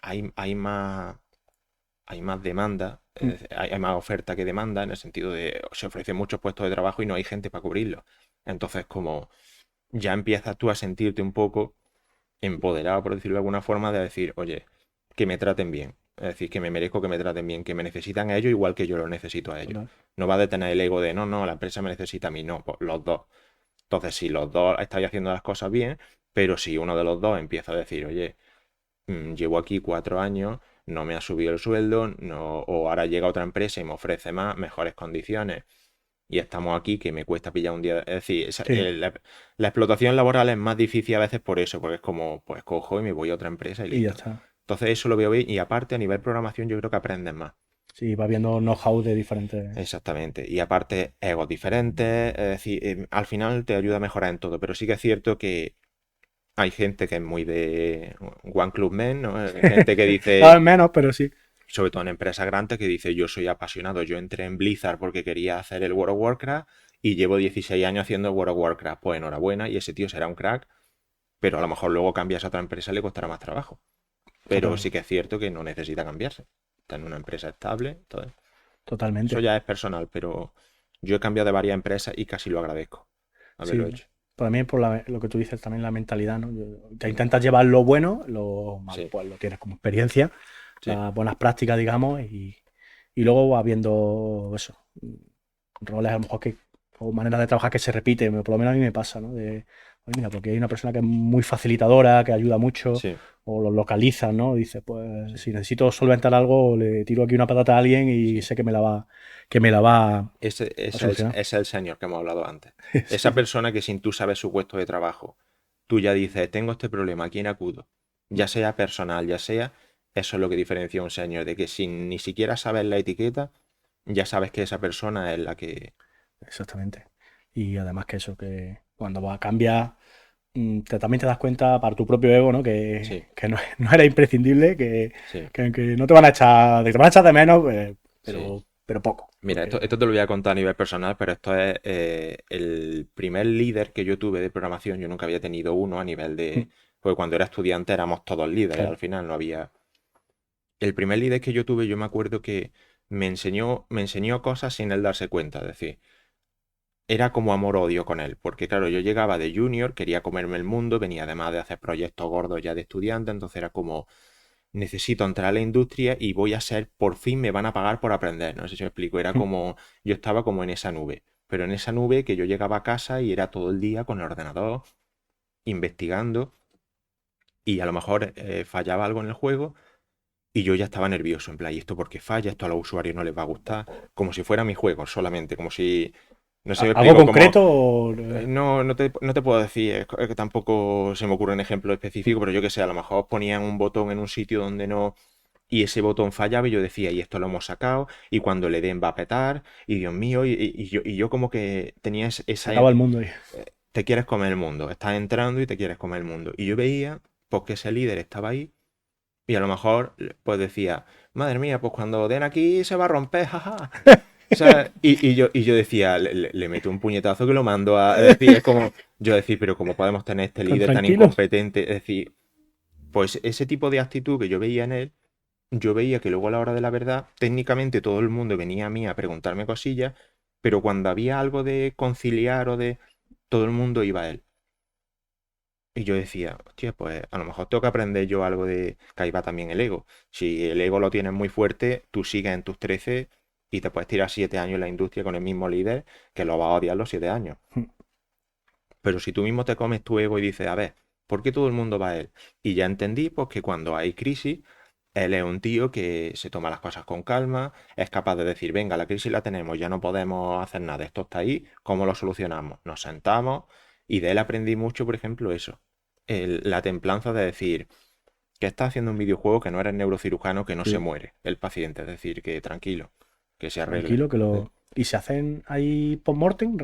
hay más demanda, Mm, hay más oferta que demanda, en el sentido de se ofrecen muchos puestos de trabajo y no hay gente para cubrirlos. Entonces, como ya empiezas tú a sentirte un poco empoderado, por decirlo de alguna forma, de decir, oye, que me traten bien. Es decir, que me merezco que me traten bien, que me necesitan a ellos igual que yo lo necesito a ellos. total. No va a detener el ego de, no, no, la empresa me necesita a mí, no, pues los dos. Entonces, si los dos estáis haciendo las cosas bien, pero si uno de los dos empieza a decir, oye, llevo aquí 4 años, no me ha subido el sueldo, no, o ahora llega otra empresa y me ofrece más, mejores condiciones, y estamos aquí que me cuesta pillar un día. Es decir, Sí, la explotación laboral es más difícil a veces por eso, porque es como, pues cojo y me voy a otra empresa y y ya listo. está. Entonces eso lo veo bien y aparte a nivel programación yo creo que aprendes más. Sí, va viendo know-how de diferentes. Exactamente. Y aparte, egos diferentes, es decir, al final te ayuda a mejorar en todo, pero sí que es cierto que hay gente que es muy de One Club Men, ¿no? Gente que Cada dice, vez menos, pero sí. sobre todo en empresas grandes, que dice yo soy apasionado, yo entré en Blizzard porque quería hacer el World of Warcraft y llevo 16 años haciendo World of Warcraft. Pues enhorabuena y ese tío será un crack, pero a lo mejor luego cambias a otra empresa y le costará más trabajo. Pero Total, sí que es cierto que no necesita cambiarse. Está en una empresa estable, entonces eso totalmente. ya es personal, pero yo he cambiado de varias empresas y casi lo agradezco haberlo Sí. hecho. Para mí, por lo que tú dices, también la mentalidad, ¿no? Te intentas llevar lo bueno, lo malo, Sí, pues lo tienes como experiencia, sí, las buenas prácticas, digamos, y luego vas viendo eso, roles a lo mejor que, o maneras de trabajar que se repiten, por lo menos a mí me pasa, ¿no? Oye, mira, porque hay una persona que es muy facilitadora, que ayuda mucho, sí, o lo localiza, ¿no? Dice, pues sí. si necesito solventar algo, le tiro aquí una patata a alguien y Sí. sé que me la va Ese, a ese es, solucionar. ese es el señor que hemos hablado antes. Sí, Esa sí. persona que sin tú sabes su puesto de trabajo, tú ya dices, tengo este problema, ¿a quién acudo? Ya sea personal, ya sea, eso es lo que diferencia a un señor, de que sin ni siquiera saber la etiqueta, ya sabes que esa persona es la que. Exactamente. Y además que eso, que cuando va a cambiar, también te das cuenta para tu propio ego, ¿no? Sí, Que no, no era imprescindible, sí, que no te van a echar, te van a echar de menos, sí. pero poco. Mira, Porque, esto te lo voy a contar a nivel personal, pero esto es el primer líder que yo tuve de programación. Yo nunca había tenido uno a nivel de... Porque cuando era estudiante éramos todos líderes, claro, al final no había... El primer líder que yo tuve, yo me acuerdo que me enseñó cosas sin él darse cuenta. Es decir, era como amor-odio con él, porque claro, yo llegaba de junior, quería comerme el mundo, venía además de hacer proyectos gordos ya de estudiante, entonces era como, necesito entrar a la industria y voy a ser, por fin me van a pagar por aprender, no sé si me explico, era como, yo estaba como en esa nube, pero en esa nube que yo llegaba a casa y era todo el día con el ordenador, investigando, y a lo mejor fallaba algo en el juego. Y yo ya estaba nervioso, en plan, ¿y esto por qué falla? ¿Esto a los usuarios no les va a gustar? Como si fuera mi juego solamente, como si, no sé, me ¿algo explico, como, concreto? no te puedo decir, es que tampoco se me ocurre un ejemplo específico, pero yo que sé, a lo mejor ponían un botón en un sitio donde no, y ese botón fallaba y yo decía, y esto lo hemos sacado, y cuando le den va a petar, y Dios mío, y yo como que tenía Se esa, acaba el mundo ahí. te quieres comer el mundo, estás entrando y te quieres comer el mundo. Y yo veía, pues que ese líder estaba ahí, y a lo mejor, pues decía, madre mía, pues cuando den aquí se va a romper, jaja. O sea, y yo decía, le meto un puñetazo que lo mando a. Es decir, es como. Yo decir, pero ¿cómo podemos tener este ¿Tan líder tan tranquilos? incompetente? Es decir, pues ese tipo de actitud que yo veía en él, yo veía que luego a la hora de la verdad, técnicamente todo el mundo venía a mí a preguntarme cosillas, pero cuando había algo de conciliar o de. Todo el mundo iba a él. Y yo decía, hostia, pues a lo mejor tengo que aprender yo algo de que ahí va también el ego. Si el ego lo tienes muy fuerte, tú sigues en tus 13 y te puedes tirar 7 años en la industria con el mismo líder que lo va a odiar los 7 años. Pero si tú mismo te comes tu ego y dices, a ver, ¿por qué todo el mundo va a él? Y ya entendí, pues, que cuando hay crisis, él es un tío que se toma las cosas con calma, es capaz de decir, venga, la crisis la tenemos, ya no podemos hacer nada, esto está ahí, ¿cómo lo solucionamos? Nos sentamos y de él aprendí mucho, por ejemplo, eso, la templanza de decir que está haciendo un videojuego que no eres neurocirujano, que no se Sí, muere el paciente, es decir, que tranquilo, que se arregle. tranquilo, que lo. Y se hacen ahí post-mortem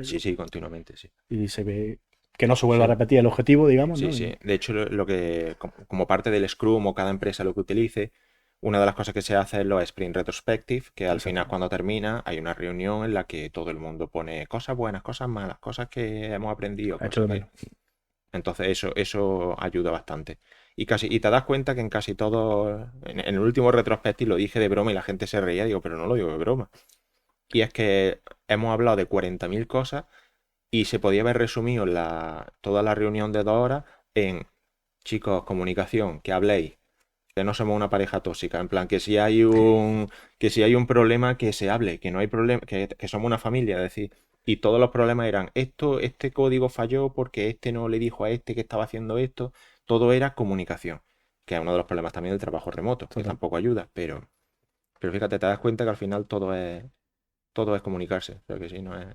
Sí, sí, continuamente, sí. y se ve que no se vuelve a Sí. repetir el objetivo, digamos, Sí, ¿no? sí. De hecho, lo que, como parte del Scrum o cada empresa lo que utilice, una de las cosas que se hace es los Sprint Retrospective, que al final Exactamente. cuando termina hay una reunión en la que todo el mundo pone cosas buenas, cosas malas, cosas que hemos aprendido, Ha hecho cosas de que... menos. Entonces eso ayuda bastante. Y te das cuenta que en casi todo, en el último retrospective lo dije de broma y la gente se reía, digo, pero no lo digo de broma. Y es que hemos hablado de 40.000 cosas y se podía haber resumido toda la reunión de 2 horas en, chicos, comunicación, que habléis, que no somos una pareja tóxica, en plan, que si hay un problema, que se hable, que no hay problema, que somos una familia, es decir, y todos los problemas eran, este código falló porque este no le dijo a este que estaba haciendo esto, todo era comunicación, que es uno de los problemas también del trabajo remoto, que Total, tampoco ayuda, pero fíjate, te das cuenta que al final todo es comunicarse, o sea que sí, no es...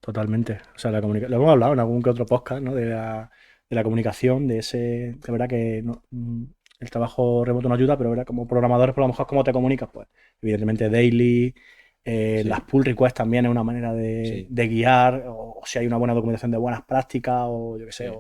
totalmente. O sea, lo hemos hablado en algún que otro podcast, ¿no? De la comunicación, de ese. De verdad que el trabajo remoto no ayuda, pero ¿verdad? Como programadores, por lo mejor, ¿cómo te comunicas? Pues, evidentemente, daily. Las Sí, pull requests también es una manera sí, de guiar, o si hay una buena documentación de buenas prácticas, o yo qué sé, sí,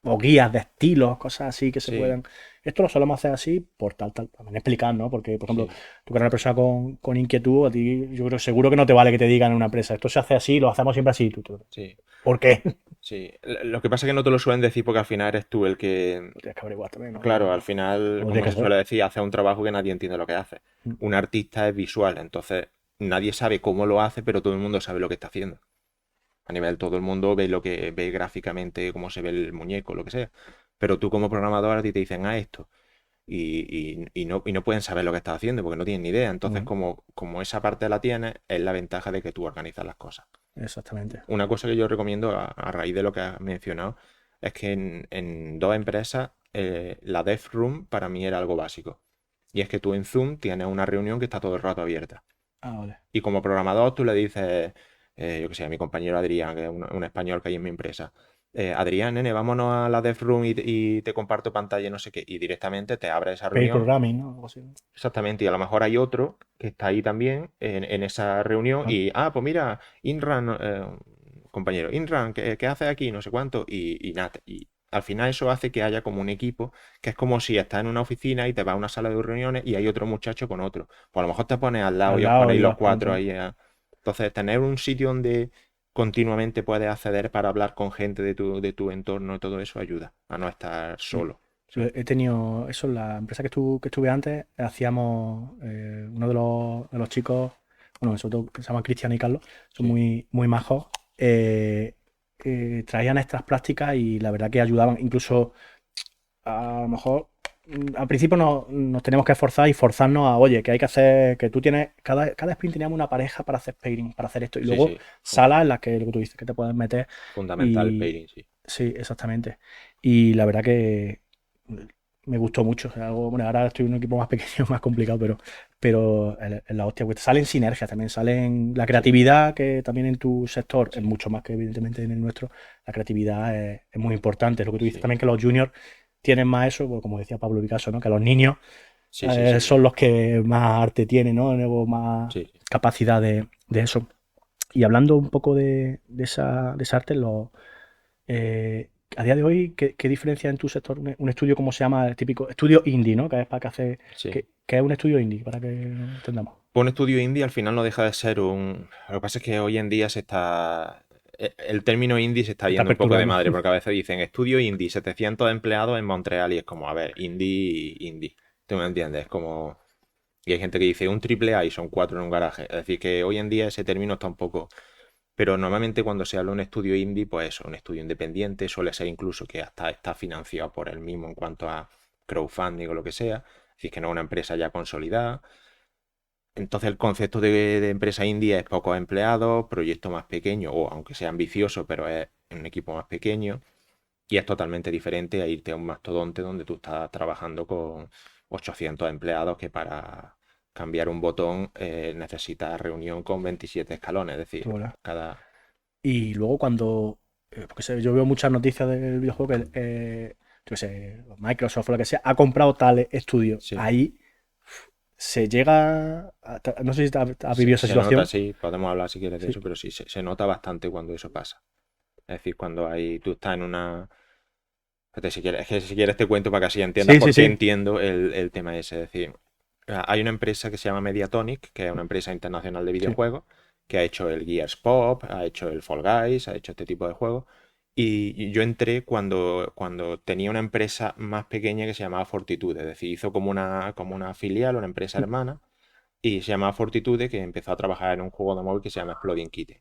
o guías de estilos, cosas así que se sí, puedan. Esto lo solemos hacer así por tal. También explicar, ¿no? Porque, por ejemplo, sí. tú que eres una persona con inquietud, a ti yo creo seguro que no te vale que te digan en una empresa, esto se hace así, lo hacemos siempre así. Sí, ¿Por qué? sí. Lo que pasa es que no te lo suelen decir porque al final eres tú el que, Lo tienes que averiguar también, ¿no? claro, al final, Lo tienes como que se saber. suele decir, hace un trabajo que nadie entiende lo que hace. Un artista es visual, entonces nadie sabe cómo lo hace, pero todo el mundo sabe lo que está haciendo. A nivel, todo el mundo ve lo que ve gráficamente, cómo se ve el muñeco, lo que sea. Pero tú como programador a ti te dicen, esto. Y no pueden saber lo que estás haciendo porque no tienen ni idea. Entonces, Ujú, como esa parte la tienes, es la ventaja de que tú organizas las cosas. exactamente. Una cosa que yo recomiendo a raíz de lo que has mencionado es que en dos empresas la Dev Room para mí era algo básico. Y es que tú en Zoom tienes una reunión que está todo el rato abierta. Ah, vale. Y como programador tú le dices, yo que sé, a mi compañero Adrián, que es un español que hay en mi empresa, Adrián, nene, vámonos a la Dev Room y te comparto pantalla, no sé qué, y directamente te abre esa Pair reunión. programming, ¿no? Algo así. Exactamente, y a lo mejor hay otro que está ahí también en esa reunión Ah, y, pues mira, Inran, compañeros, Inran, ¿qué haces aquí? No sé cuánto, y nada. Y al final eso hace que haya como un equipo, que es como si estás en una oficina y te vas a una sala de reuniones y hay otro muchacho con otro. Pues a lo mejor te pones al lado Al y os lado ponéis y los vas cuatro preguntando. ahí. Entonces, tener un sitio donde continuamente puedes acceder para hablar con gente de tu entorno y todo eso ayuda a no estar Sí. solo. ¿Sabes? He tenido eso en la empresa que estuve antes, hacíamos uno de los chicos, bueno, sobre todo que se llaman Cristian y Carlos, son Sí, muy, muy majos, eh, traían estas prácticas y la verdad que ayudaban, incluso a lo mejor al principio nos teníamos que esforzar y forzarnos a, oye, que hay que hacer, que tú tienes, cada sprint teníamos una pareja para hacer pairing, para hacer esto, y sí, luego sí. salas en las que lo que tú dices, que te puedes meter Fundamental el y pairing, sí. sí, exactamente. Y la verdad que me gustó mucho. O sea, algo, bueno, ahora estoy en un equipo más pequeño, más complicado, pero en la hostia, pues salen sinergias, también salen la Sí, creatividad, que también en tu sector es sí, mucho más que evidentemente en el nuestro, la creatividad es muy importante. Lo que tú dices sí. también que los juniors tienen más eso, pues, como decía Pablo Picasso, ¿no? Que los niños Sí, sí, sí, son los que más arte tienen, ¿no? O más sí. capacidad de eso. Y hablando un poco de esa arte, a día de hoy, ¿qué diferencia en tu sector un estudio como se llama el típico estudio indie, ¿no? Que es para que hace, Sí. que es un estudio indie, para que entendamos. Pues un estudio indie al final no deja de ser un. Lo que pasa es que hoy en día se está. El término indie se está Se está yendo un poco de aperturando. madre, porque a veces dicen estudio indie, 700 empleados en Montreal, y es como, a ver, indie, indie. ¿Tú me entiendes? Es como. Y hay gente que dice un triple A y son cuatro en un garaje. Es decir, que hoy en día ese término está un poco. Pero normalmente cuando se habla de un estudio indie, pues eso, un estudio independiente, suele ser incluso que hasta está financiado por él mismo en cuanto a crowdfunding o lo que sea. Es decir, que no es una empresa ya consolidada. Entonces el concepto de empresa indie es pocos empleados, proyecto más pequeño, o aunque sea ambicioso, pero es un equipo más pequeño. Y es totalmente diferente a irte a un mastodonte donde tú estás trabajando con 800 empleados que para cambiar un botón necesitas reunión con 27 escalones. Es decir, Hola. cada. Y luego cuando, porque yo veo muchas noticias del videojuego que, yo qué sé, Microsoft o lo que sea, ha comprado tal estudio. Sí, Ahí se llega, no sé si has se, vivido esa se nota, situación. sí, podemos hablar si quieres de Sí, eso, pero sí, se nota bastante cuando eso pasa. Es decir, cuando tú estás en una. Fíjate, si quieres, es que si quieres te cuento para que así entiendas sí, sí, por qué sí. entiendo el tema ese. Es decir, hay una empresa que se llama Mediatonic, que es una empresa internacional de Sí. videojuegos, que ha hecho el Gears Pop, ha hecho el Fall Guys, ha hecho este tipo de juegos. Y yo entré cuando tenía una empresa más pequeña que se llamaba Fortitude. Es decir, hizo como una filial, una empresa hermana, y se llamaba Fortitude, que empezó a trabajar en un juego de móvil que se llama Exploding Kittens.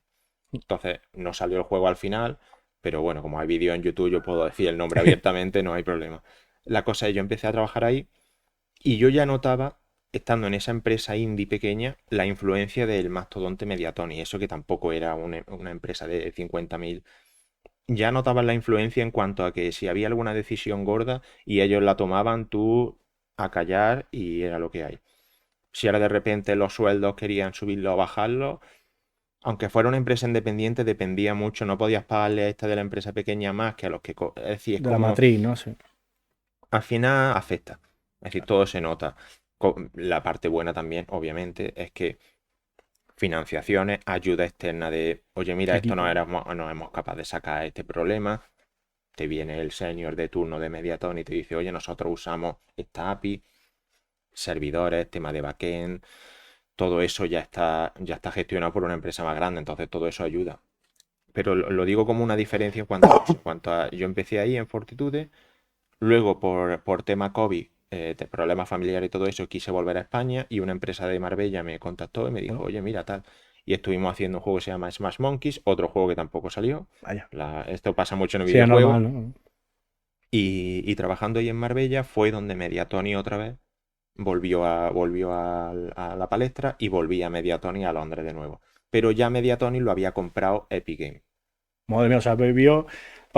Entonces, no salió el juego al final, pero bueno, como hay vídeo en YouTube, yo puedo decir el nombre abiertamente, no hay problema. La cosa es, yo empecé a trabajar ahí y yo ya notaba, estando en esa empresa indie pequeña, la influencia del mastodonte Mediatoni, eso que tampoco era una empresa de 50.000. Ya notabas la influencia en cuanto a que si había alguna decisión gorda y ellos la tomaban, tú a callar y era lo que hay. Si ahora de repente los sueldos querían subirlo o bajarlo, aunque fuera una empresa independiente, dependía mucho, no podías pagarle a esta de la empresa pequeña más que a los que. Es decir, es De la como. matriz, ¿no? Sí. Al final afecta. Es decir, todo se nota. La parte buena también, obviamente, es que financiaciones, ayuda externa de, oye, mira, esto Equipo. no hemos capaz de sacar este problema. Te viene el senior de turno de Mediaton y te dice, oye, nosotros usamos esta API, servidores, tema de backend, todo eso ya está gestionado por una empresa más grande, entonces todo eso ayuda. Pero lo digo como una diferencia en cuanto a eso. En cuanto a, yo empecé ahí en Fortitude, luego por tema COVID, de problemas familiares y todo eso, quise volver a España y una empresa de Marbella me contactó y me dijo, Bueno, oye, mira, tal. Y estuvimos haciendo un juego que se llama Smash Monkeys, otro juego que tampoco salió. vaya. Esto pasa mucho en el Sí, es videojuego. normal, ¿no? Y trabajando ahí en Marbella fue donde Mediatoni otra vez volvió a la palestra y volví a Mediatoni a Londres de nuevo. Pero ya Mediatoni lo había comprado Epic Games. Madre mía, o sea, vivió.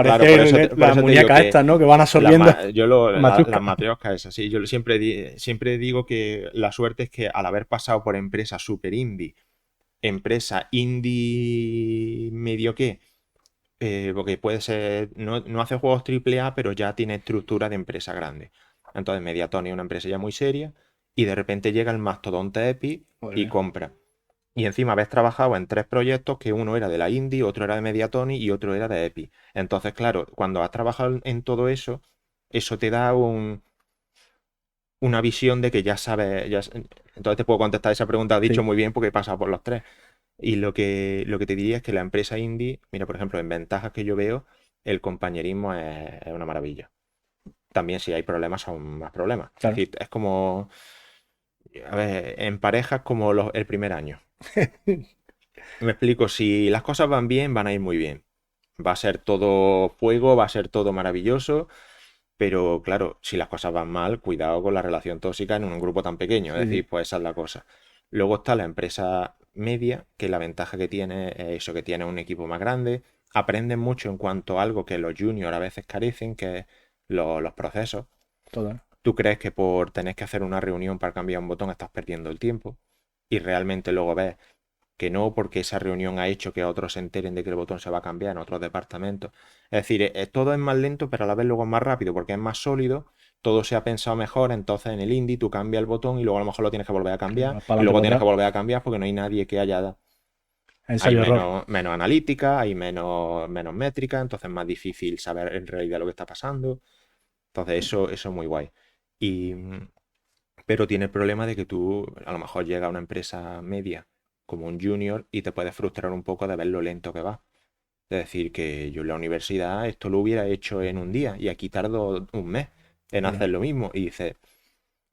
Claro, por eso Parece por las eso te digo muñecas que estas, ¿no? Que van absorbiendo las matrusca. matrioscas esas, sí, yo siempre digo que la suerte es que al haber pasado por empresa super indie, empresa indie medio que, porque puede ser, no hace juegos triple A, pero ya tiene estructura de empresa grande. Entonces Mediatoni es una empresa ya muy seria y de repente llega el mastodonte Epic Madre y mía. compra. Y encima habéis trabajado en 3 proyectos que uno era de la Indie, otro era de Mediatonic y otro era de Epic. Entonces, claro, cuando has trabajado en todo eso, eso te da una visión de que ya sabes. Entonces te puedo contestar esa pregunta, has dicho Sí, muy bien porque he pasado por los tres. Y lo que te diría es que la empresa indie, mira, por ejemplo, en ventajas que yo veo, el compañerismo es una maravilla. También si hay problemas son más problemas. Es claro. decir, es como, a ver, en parejas como el primer año. Me explico, si las cosas van bien, van a ir muy bien. Va a ser todo fuego, va a ser todo maravilloso, pero claro, si las cosas van mal, cuidado con la relación tóxica en un grupo tan pequeño. Es Sí, sí, decir, pues esa es la cosa. Luego está la empresa media, que la ventaja que tiene es eso, que tiene un equipo más grande. Aprenden mucho en cuanto a algo que los juniors a veces carecen, que es los procesos. todo. Tú crees que por tener que hacer una reunión para cambiar un botón estás perdiendo el tiempo y realmente luego ves que no, porque esa reunión ha hecho que otros se enteren de que el botón se va a cambiar en otros departamentos. Es decir, todo es más lento, pero a la vez luego es más rápido porque es más sólido, todo se ha pensado mejor, entonces en el indie tú cambias el botón y luego a lo mejor lo tienes que volver a Sí, cambiar vas para y adelante luego para tienes que atrás. volver a cambiar porque no hay nadie que haya. Hay Ensayo-error. menos analítica, hay menos métrica, entonces es más difícil saber en realidad lo que está pasando. Entonces eso es muy guay. Y, pero tiene el problema de que tú a lo mejor llega a una empresa media como un junior y te puedes frustrar un poco de ver lo lento que va. Es decir, que yo en la universidad esto lo hubiera hecho en un día y aquí tardo un mes en Claro. hacer lo mismo. Y dices,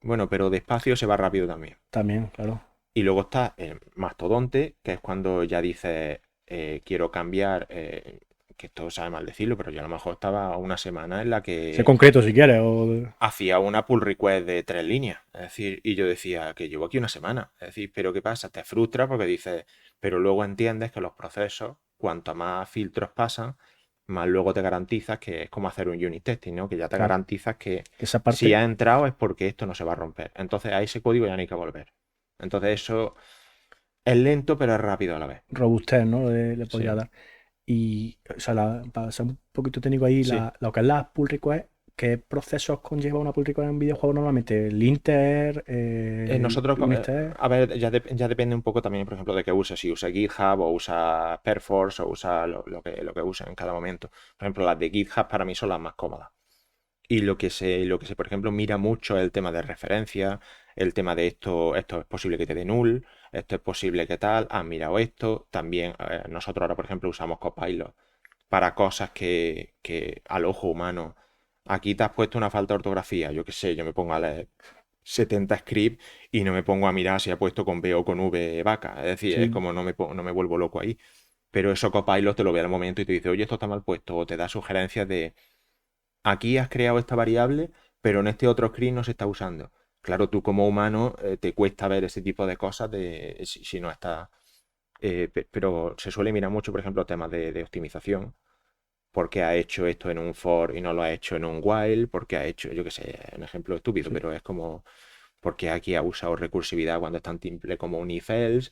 bueno, pero despacio se va rápido también. También, claro. Y luego está el mastodonte, que es cuando ya dices, quiero cambiar, que esto sabe mal decirlo, pero yo a lo mejor estaba una semana en la Sé que concreto si quieres. O... hacía una pull request de 3 líneas. Es decir, y yo decía que llevo aquí una semana. Es decir, pero ¿qué pasa? Te frustra porque dices, pero luego entiendes que los procesos, cuanto más filtros pasan, más luego te garantizas que es como hacer un unit testing, ¿no? Que ya te Claro. garantizas que Que esa si parte ha entrado es porque esto no se va a romper. Entonces a ese código ya no hay que volver. Entonces eso es lento, pero es rápido a la vez. robustez, ¿no? Le podría Sí, dar. Y, o sea, para ser un poquito técnico ahí, sí. lo que es la pull request, ¿qué procesos conlleva una pull request en videojuegos normalmente? ¿El linter, el Nosotros, unit test? a ver, ya depende un poco también, por ejemplo, de qué uses. Si usa GitHub o usa Perforce o usa lo que use en cada momento. Por ejemplo, las de GitHub para mí son las más cómodas. Y lo que se, por ejemplo, mira mucho es el tema de referencia, el tema de esto es posible que te dé null, esto es posible que tal, has mirado esto. También nosotros ahora, por ejemplo, usamos Copilot para cosas que al ojo humano. Aquí te has puesto una falta de ortografía, yo qué sé, yo me pongo a leer 70 scripts y no me pongo a mirar si ha puesto con B o con V vaca. Es decir, es Sí, como no me vuelvo loco ahí. Pero eso Copilot te lo ve al momento y te dice, oye, esto está mal puesto, o te da sugerencias de aquí has creado esta variable, pero en este otro script no se está usando. Claro, tú como humano te cuesta ver ese tipo de cosas si no está. Pero se suele mirar mucho, por ejemplo, temas de optimización. Porque ha hecho esto en un for y no lo ha hecho en un while, porque ha hecho, yo qué sé, un ejemplo estúpido, sí. pero es como, porque aquí ha usado recursividad cuando es tan simple como un if else,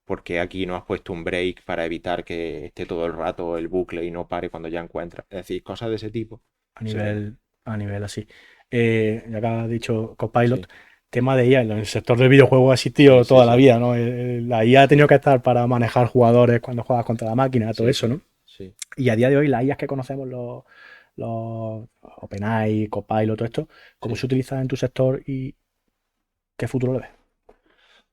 porque aquí no has puesto un break para evitar que esté todo el rato el bucle y no pare cuando ya encuentra. Es decir, cosas de ese tipo. A Se, nivel, a nivel así. Ya que has dicho Copilot, sí, tema de IA, en el sector del videojuego ha sí, existido sí, toda la sí, vida, ¿no? La IA ha tenido que estar para manejar jugadores cuando juegas contra la máquina, todo sí, eso, sí, ¿no? sí. Y a día de hoy, las IAs que conocemos, los OpenAI, Copilot, todo esto, ¿cómo Sí. se utiliza en tu sector y qué futuro le ves?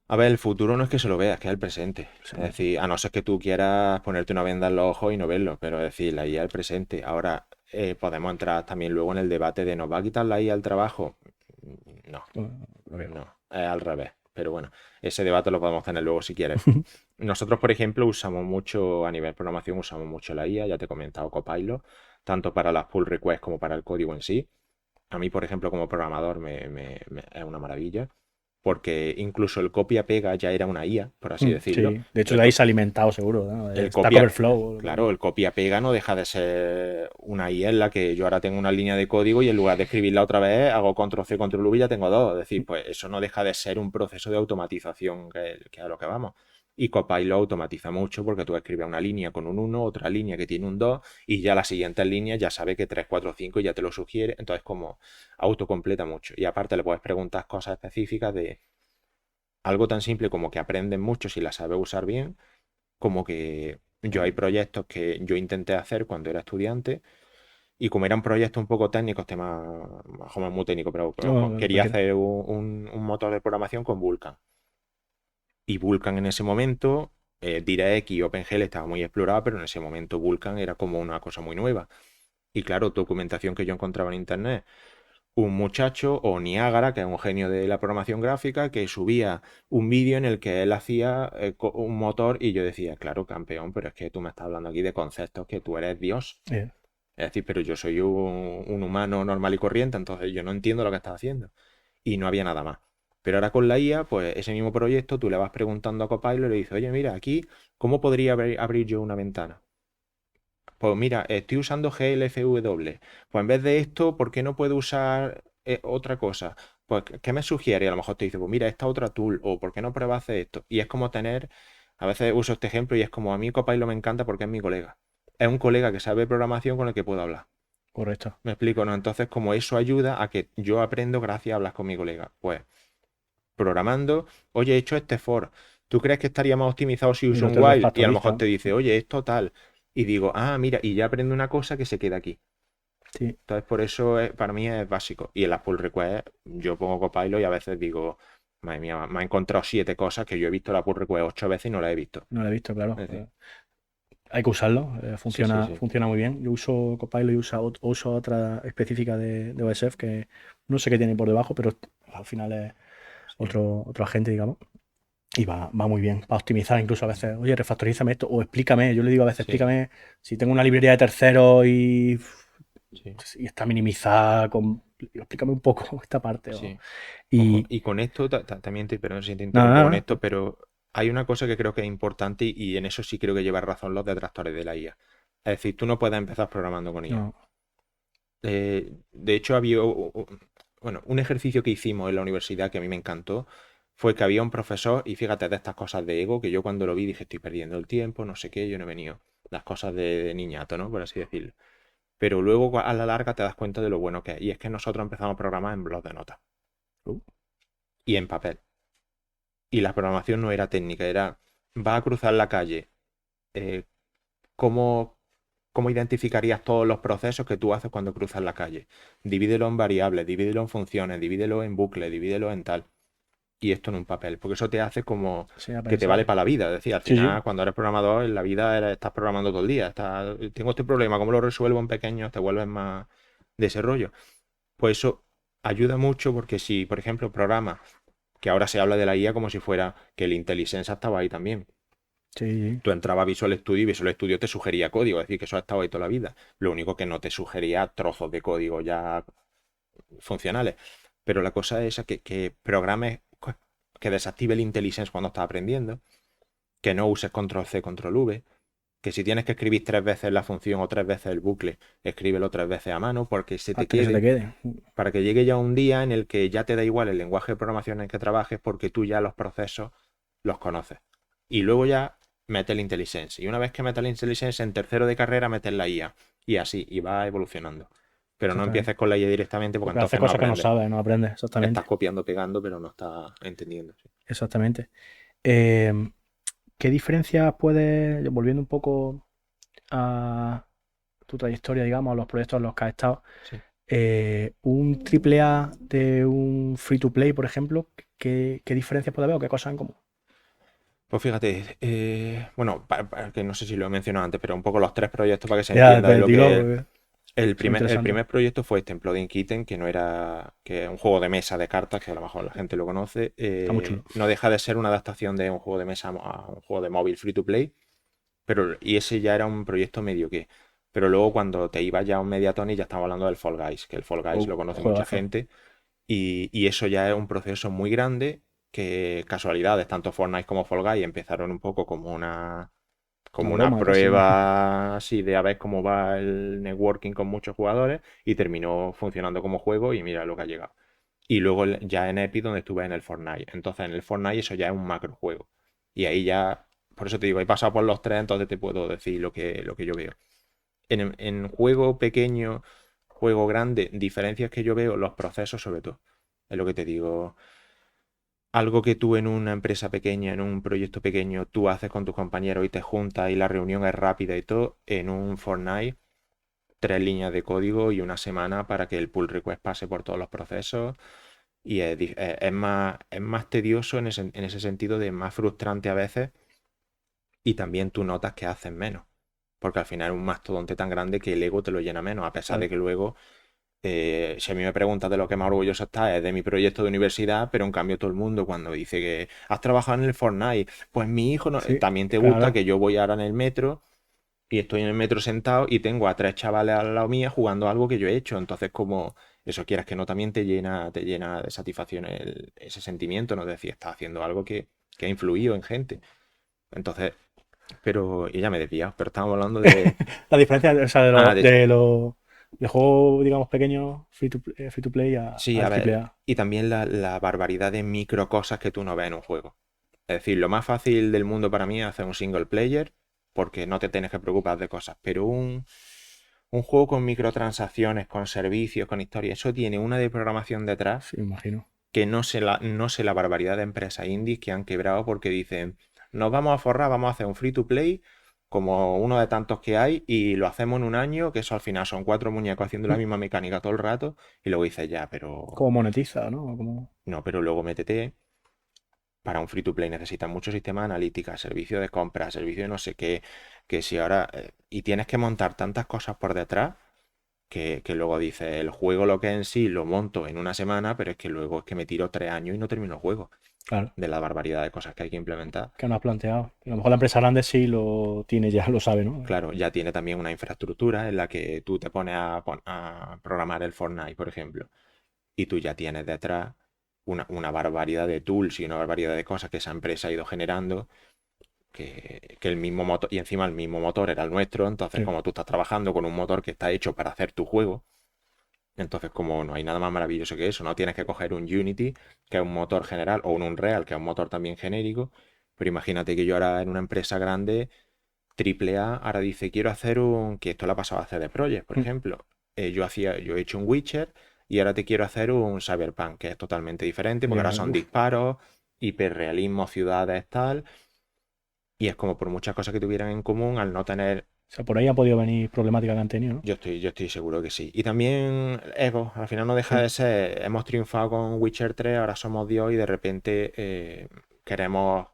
A ver, el futuro no es que se lo veas, que es el presente. Es Presente. decir, a no ser que tú quieras ponerte una venda en los ojos y no verlo, pero es decir, la IA es el presente. Ahora, podemos entrar también luego en el debate de ¿nos va a quitar la IA al trabajo? No, Lo veo. no, es al revés. Pero bueno, ese debate lo podemos tener luego si quieres. Nosotros, por ejemplo, usamos mucho, a nivel programación, usamos mucho la IA, ya te he comentado Copilot, tanto para las pull requests como para el código en sí. A mí, por ejemplo, como programador es una maravilla, porque incluso el copia-pega ya era una IA, por así decirlo. Sí, de hecho El, de ahí co- se ha alimentado seguro, ¿no? el Stack copia, Overflow. claro, el copia-pega no deja de ser una IA en la que yo ahora tengo una línea de código y en lugar de escribirla otra vez, hago control C, control V y ya tengo dos. Es decir, pues eso no deja de ser un proceso de automatización que es a lo que vamos. Y Copilot automatiza mucho porque tú escribes una línea con un uno, otra línea que tiene un 2 y ya la siguiente línea ya sabe que 3, 4, 5 y ya te lo sugiere. Entonces como autocompleta mucho. Y aparte le puedes preguntar cosas específicas de algo tan simple como que aprendes mucho si la sabes usar bien, como que yo hay proyectos que yo intenté hacer cuando era estudiante y como eran proyectos un poco técnicos, temas más o menos muy técnicos, pero No, quería tranquilo. hacer un motor de programación con Vulkan. Y Vulkan en ese momento, DirectX y OpenGL estaba muy explorado, pero en ese momento Vulkan era como una cosa muy nueva. Y claro, documentación que yo encontraba en internet, un muchacho o Niagara, que es un genio de la programación gráfica, que subía un vídeo en el que él hacía un motor y yo decía, claro, campeón, pero es que tú me estás hablando aquí de conceptos que tú eres Dios. Eh, Es decir, pero yo soy un humano normal y corriente, entonces yo no entiendo lo que estás haciendo. Y no había nada más. Pero ahora con la IA, pues ese mismo proyecto, tú le vas preguntando a Copilot y le dices, oye, mira, aquí, ¿cómo podría abrir yo una ventana? Pues mira, estoy usando GLFW. Pues en vez de esto, ¿por qué no puedo usar otra cosa? Pues, ¿qué me sugiere? Y a lo mejor te dice, pues mira, esta otra tool, o ¿por qué no pruebas hacer esto? Y es como tener, a veces uso este ejemplo y es como a mí Copilot me encanta porque es mi colega. Es un colega que sabe programación con el que puedo hablar. correcto. Me explico, ¿no? Entonces, como eso ayuda a que yo aprendo gracias a hablar con mi colega. Pues, programando, oye, he hecho este for. ¿Tú crees que estaría más optimizado si Y uso lo un te while? Y a lo mejor refactoriza. te dice, oye, esto tal. Y digo, ah, mira, y ya aprendo una cosa que se queda aquí. Sí. Entonces, por eso para mí es básico. Y en las pull requests, yo pongo Copilot y a veces digo, madre mía, me ha encontrado 7 cosas que yo he visto la pull request 8 veces y no la he visto. No lo he visto, claro. Es decir, Hay que usarlo, sí, sí, funciona, sí. funciona muy bien. Yo uso Copilot y uso otra específica de OSF que no sé qué tiene por debajo, pero al final es Sí, otro agente, digamos. Y va muy bien. Para optimizar, incluso a veces, oye, refactorízame esto, o explícame. Yo le digo a veces, sí, explícame si tengo una librería de terceros sí, y está minimizada, explícame un poco esta parte. sí. Ojo, Y y con esto también te, perdón si te nada, interrumpo con nada, esto, pero hay una cosa que creo que es importante y en eso sí creo que lleva razón los detractores de la IA. Es decir, tú no puedes empezar programando con IA. no, De hecho, había bueno, un ejercicio que hicimos en la universidad que a mí me encantó fue que había un profesor, y fíjate de estas cosas de ego, que yo cuando lo vi dije, estoy perdiendo el tiempo, no sé qué, yo no he venido. Las cosas de niñato, ¿no? Por así decirlo. Pero luego a la larga te das cuenta de lo bueno que es. Y es que nosotros empezamos a programar en bloc de notas uh, y en papel. Y la programación no era técnica, era, va a cruzar la calle. eh, ¿cómo, cómo identificarías todos los procesos que tú haces cuando cruzas la calle? Divídelo en variables, divídelo en funciones, divídelo en bucles, divídelo en tal. Y esto en un papel, porque eso te hace como sí, a que te vale pensar. para la vida. Es decir, al Sí, sí, final, cuando eres programador, en la vida estás programando todo el día. Tengo este problema, ¿cómo lo resuelvo en pequeños? Te vuelves más de ese rollo. Pues eso ayuda mucho porque si, por ejemplo, programas, que ahora se habla de la IA como si fuera que el IntelliSense estaba ahí también. sí, sí. Tú entrabas a Visual Studio y Visual Studio te sugería código, es decir, que eso ha estado ahí toda la vida. Lo único que no te sugería trozos de código ya funcionales. Pero la cosa es esa, que programes, que desactive el IntelliSense cuando estás aprendiendo, que no uses control C, control V, que si tienes que escribir 3 veces la función o 3 veces el bucle, escríbelo 3 veces a mano porque se te Hasta que se te quede, quede. para que llegue ya un día en el que ya te da igual el lenguaje de programación en el que trabajes porque tú ya los procesos los conoces. Y luego ya metes el IntelliSense. Y una vez que metes el IntelliSense, en tercero de carrera metes la IA. Y así, y va evolucionando. Pero no Exactamente. empieces con la IA directamente porque Porque hace entonces no cosas que no aprendes. sabes, no aprendes. Estás Exactamente. copiando, pegando, pero no estás entendiendo. Sí. Exactamente. Eh, ¿Qué diferencias puedes, volviendo un poco a tu trayectoria, digamos, a los proyectos en los que has estado, Sí. un triple A de un free to play, por ejemplo, qué diferencias puede haber o qué cosas en común? Pues fíjate, bueno, que no sé si lo he mencionado antes, pero un poco los 3 proyectos para que se Ya, entienda de te lo digo, que. porque El son primer, el interesantes. primer proyecto fue este, Imploding Kitten, que no era, que es un juego de mesa de cartas, que a lo mejor la gente lo conoce. Está muy chulo. No deja de ser una adaptación de un juego de mesa a un juego de móvil free to play, pero y ese ya era un proyecto medio que. Pero luego cuando te ibas ya a un Mediatonic ya estamos hablando del Fall Guys, que el Fall Guys lo conoce mucha Juegazo. gente, y eso ya es un proceso muy grande, que casualidades, tanto Fortnite como Fall Guys empezaron un poco Una como una broma, casi. prueba así de a ver cómo va el networking con muchos jugadores y terminó funcionando como juego y mira lo que ha llegado. Y luego ya en Epic donde estuve en el Fortnite. Entonces en el Fortnite eso ya es un macro juego. Y ahí ya, por eso te digo, he pasado por los 3, entonces te puedo decir lo que yo veo. En juego pequeño, juego grande, diferencias que yo veo, los procesos sobre todo. Es lo que te digo. algo que tú en una empresa pequeña, en un proyecto pequeño, tú haces con tus compañeros y te juntas y la reunión es rápida y todo, en un Fortnite, 3 líneas de código y una semana para que el pull request pase por todos los procesos. Y es más tedioso en ese sentido, de más frustrante a veces, y también tú notas que haces menos. Porque al final es un mastodonte tan grande que el ego te lo llena menos, a pesar de Claro. que luego, si a mí me preguntas de lo que más orgulloso está, es de mi proyecto de universidad, pero en cambio todo el mundo cuando dice que has trabajado en el Fortnite, pues mi hijo no, Sí, también te gusta claro. que yo voy ahora en el metro y estoy en el metro sentado y tengo a 3 chavales al lado mía jugando algo que yo he hecho. Entonces, como eso quieras que no, también te llena de satisfacción ese sentimiento, ¿no? De decir, estás haciendo algo que ha influido en gente. Entonces, pero, y ya me he desviado, pero estábamos hablando de. La diferencia, o sea, Ah, de juegos, digamos, pequeños, free to play sí, a al triple ver, A. y también la barbaridad de micro cosas que tú no ves en un juego. Es decir, lo más fácil del mundo para mí es hacer un single player, porque no te tienes que preocupar de cosas, pero un juego con microtransacciones, con servicios, con historia, eso tiene una de programación detrás Sí, me imagino. que no sé la barbaridad de empresas indies que han quebrado porque dicen, nos vamos a forrar, vamos a hacer un free to play como uno de tantos que hay y lo hacemos en un año, que eso al final son 4 muñecos haciendo la misma mecánica todo el rato, y luego dices, ya, pero Como monetiza, ¿no? Como... no, pero luego métete. Para un free to play necesitas mucho sistema de analítica, servicio de compra, servicio de no sé qué, que si ahora. Y tienes que montar tantas cosas por detrás que luego dices, el juego lo que es en sí lo monto en una semana, pero es que luego es que me tiro 3 años y no termino el juego, Claro, de la barbaridad de cosas que hay que implementar. que no has planteado. A lo mejor la empresa grande sí lo tiene ya, lo sabe, ¿no? Claro, ya tiene también una infraestructura en la que tú te pones a programar el Fortnite, por ejemplo, y tú ya tienes detrás una barbaridad de tools y una barbaridad de cosas que esa empresa ha ido generando, que el mismo motor, y encima el mismo motor era el nuestro. Entonces, Sí. como tú estás trabajando con un motor que está hecho para hacer tu juego, entonces como no hay nada más maravilloso que eso, no tienes que coger un Unity, que es un motor general, o un Unreal, que es un motor también genérico, pero imagínate que yo ahora en una empresa grande, triple A, ahora dice, quiero hacer que esto le ha pasado a CD Projekt, por Mm. ejemplo. Yo he hecho un Witcher y ahora te quiero hacer un Cyberpunk, que es totalmente diferente, porque ahora Ya, son uf. disparos, hiperrealismo, ciudades, tal. Y es como por muchas cosas que tuvieran en común, al no tener. O sea, por ahí ha podido venir problemáticas que han tenido, ¿no? Yo estoy seguro que sí. Y también ego, al final no deja Sí. de ser, hemos triunfado con Witcher 3, ahora somos Dios y de repente queremos,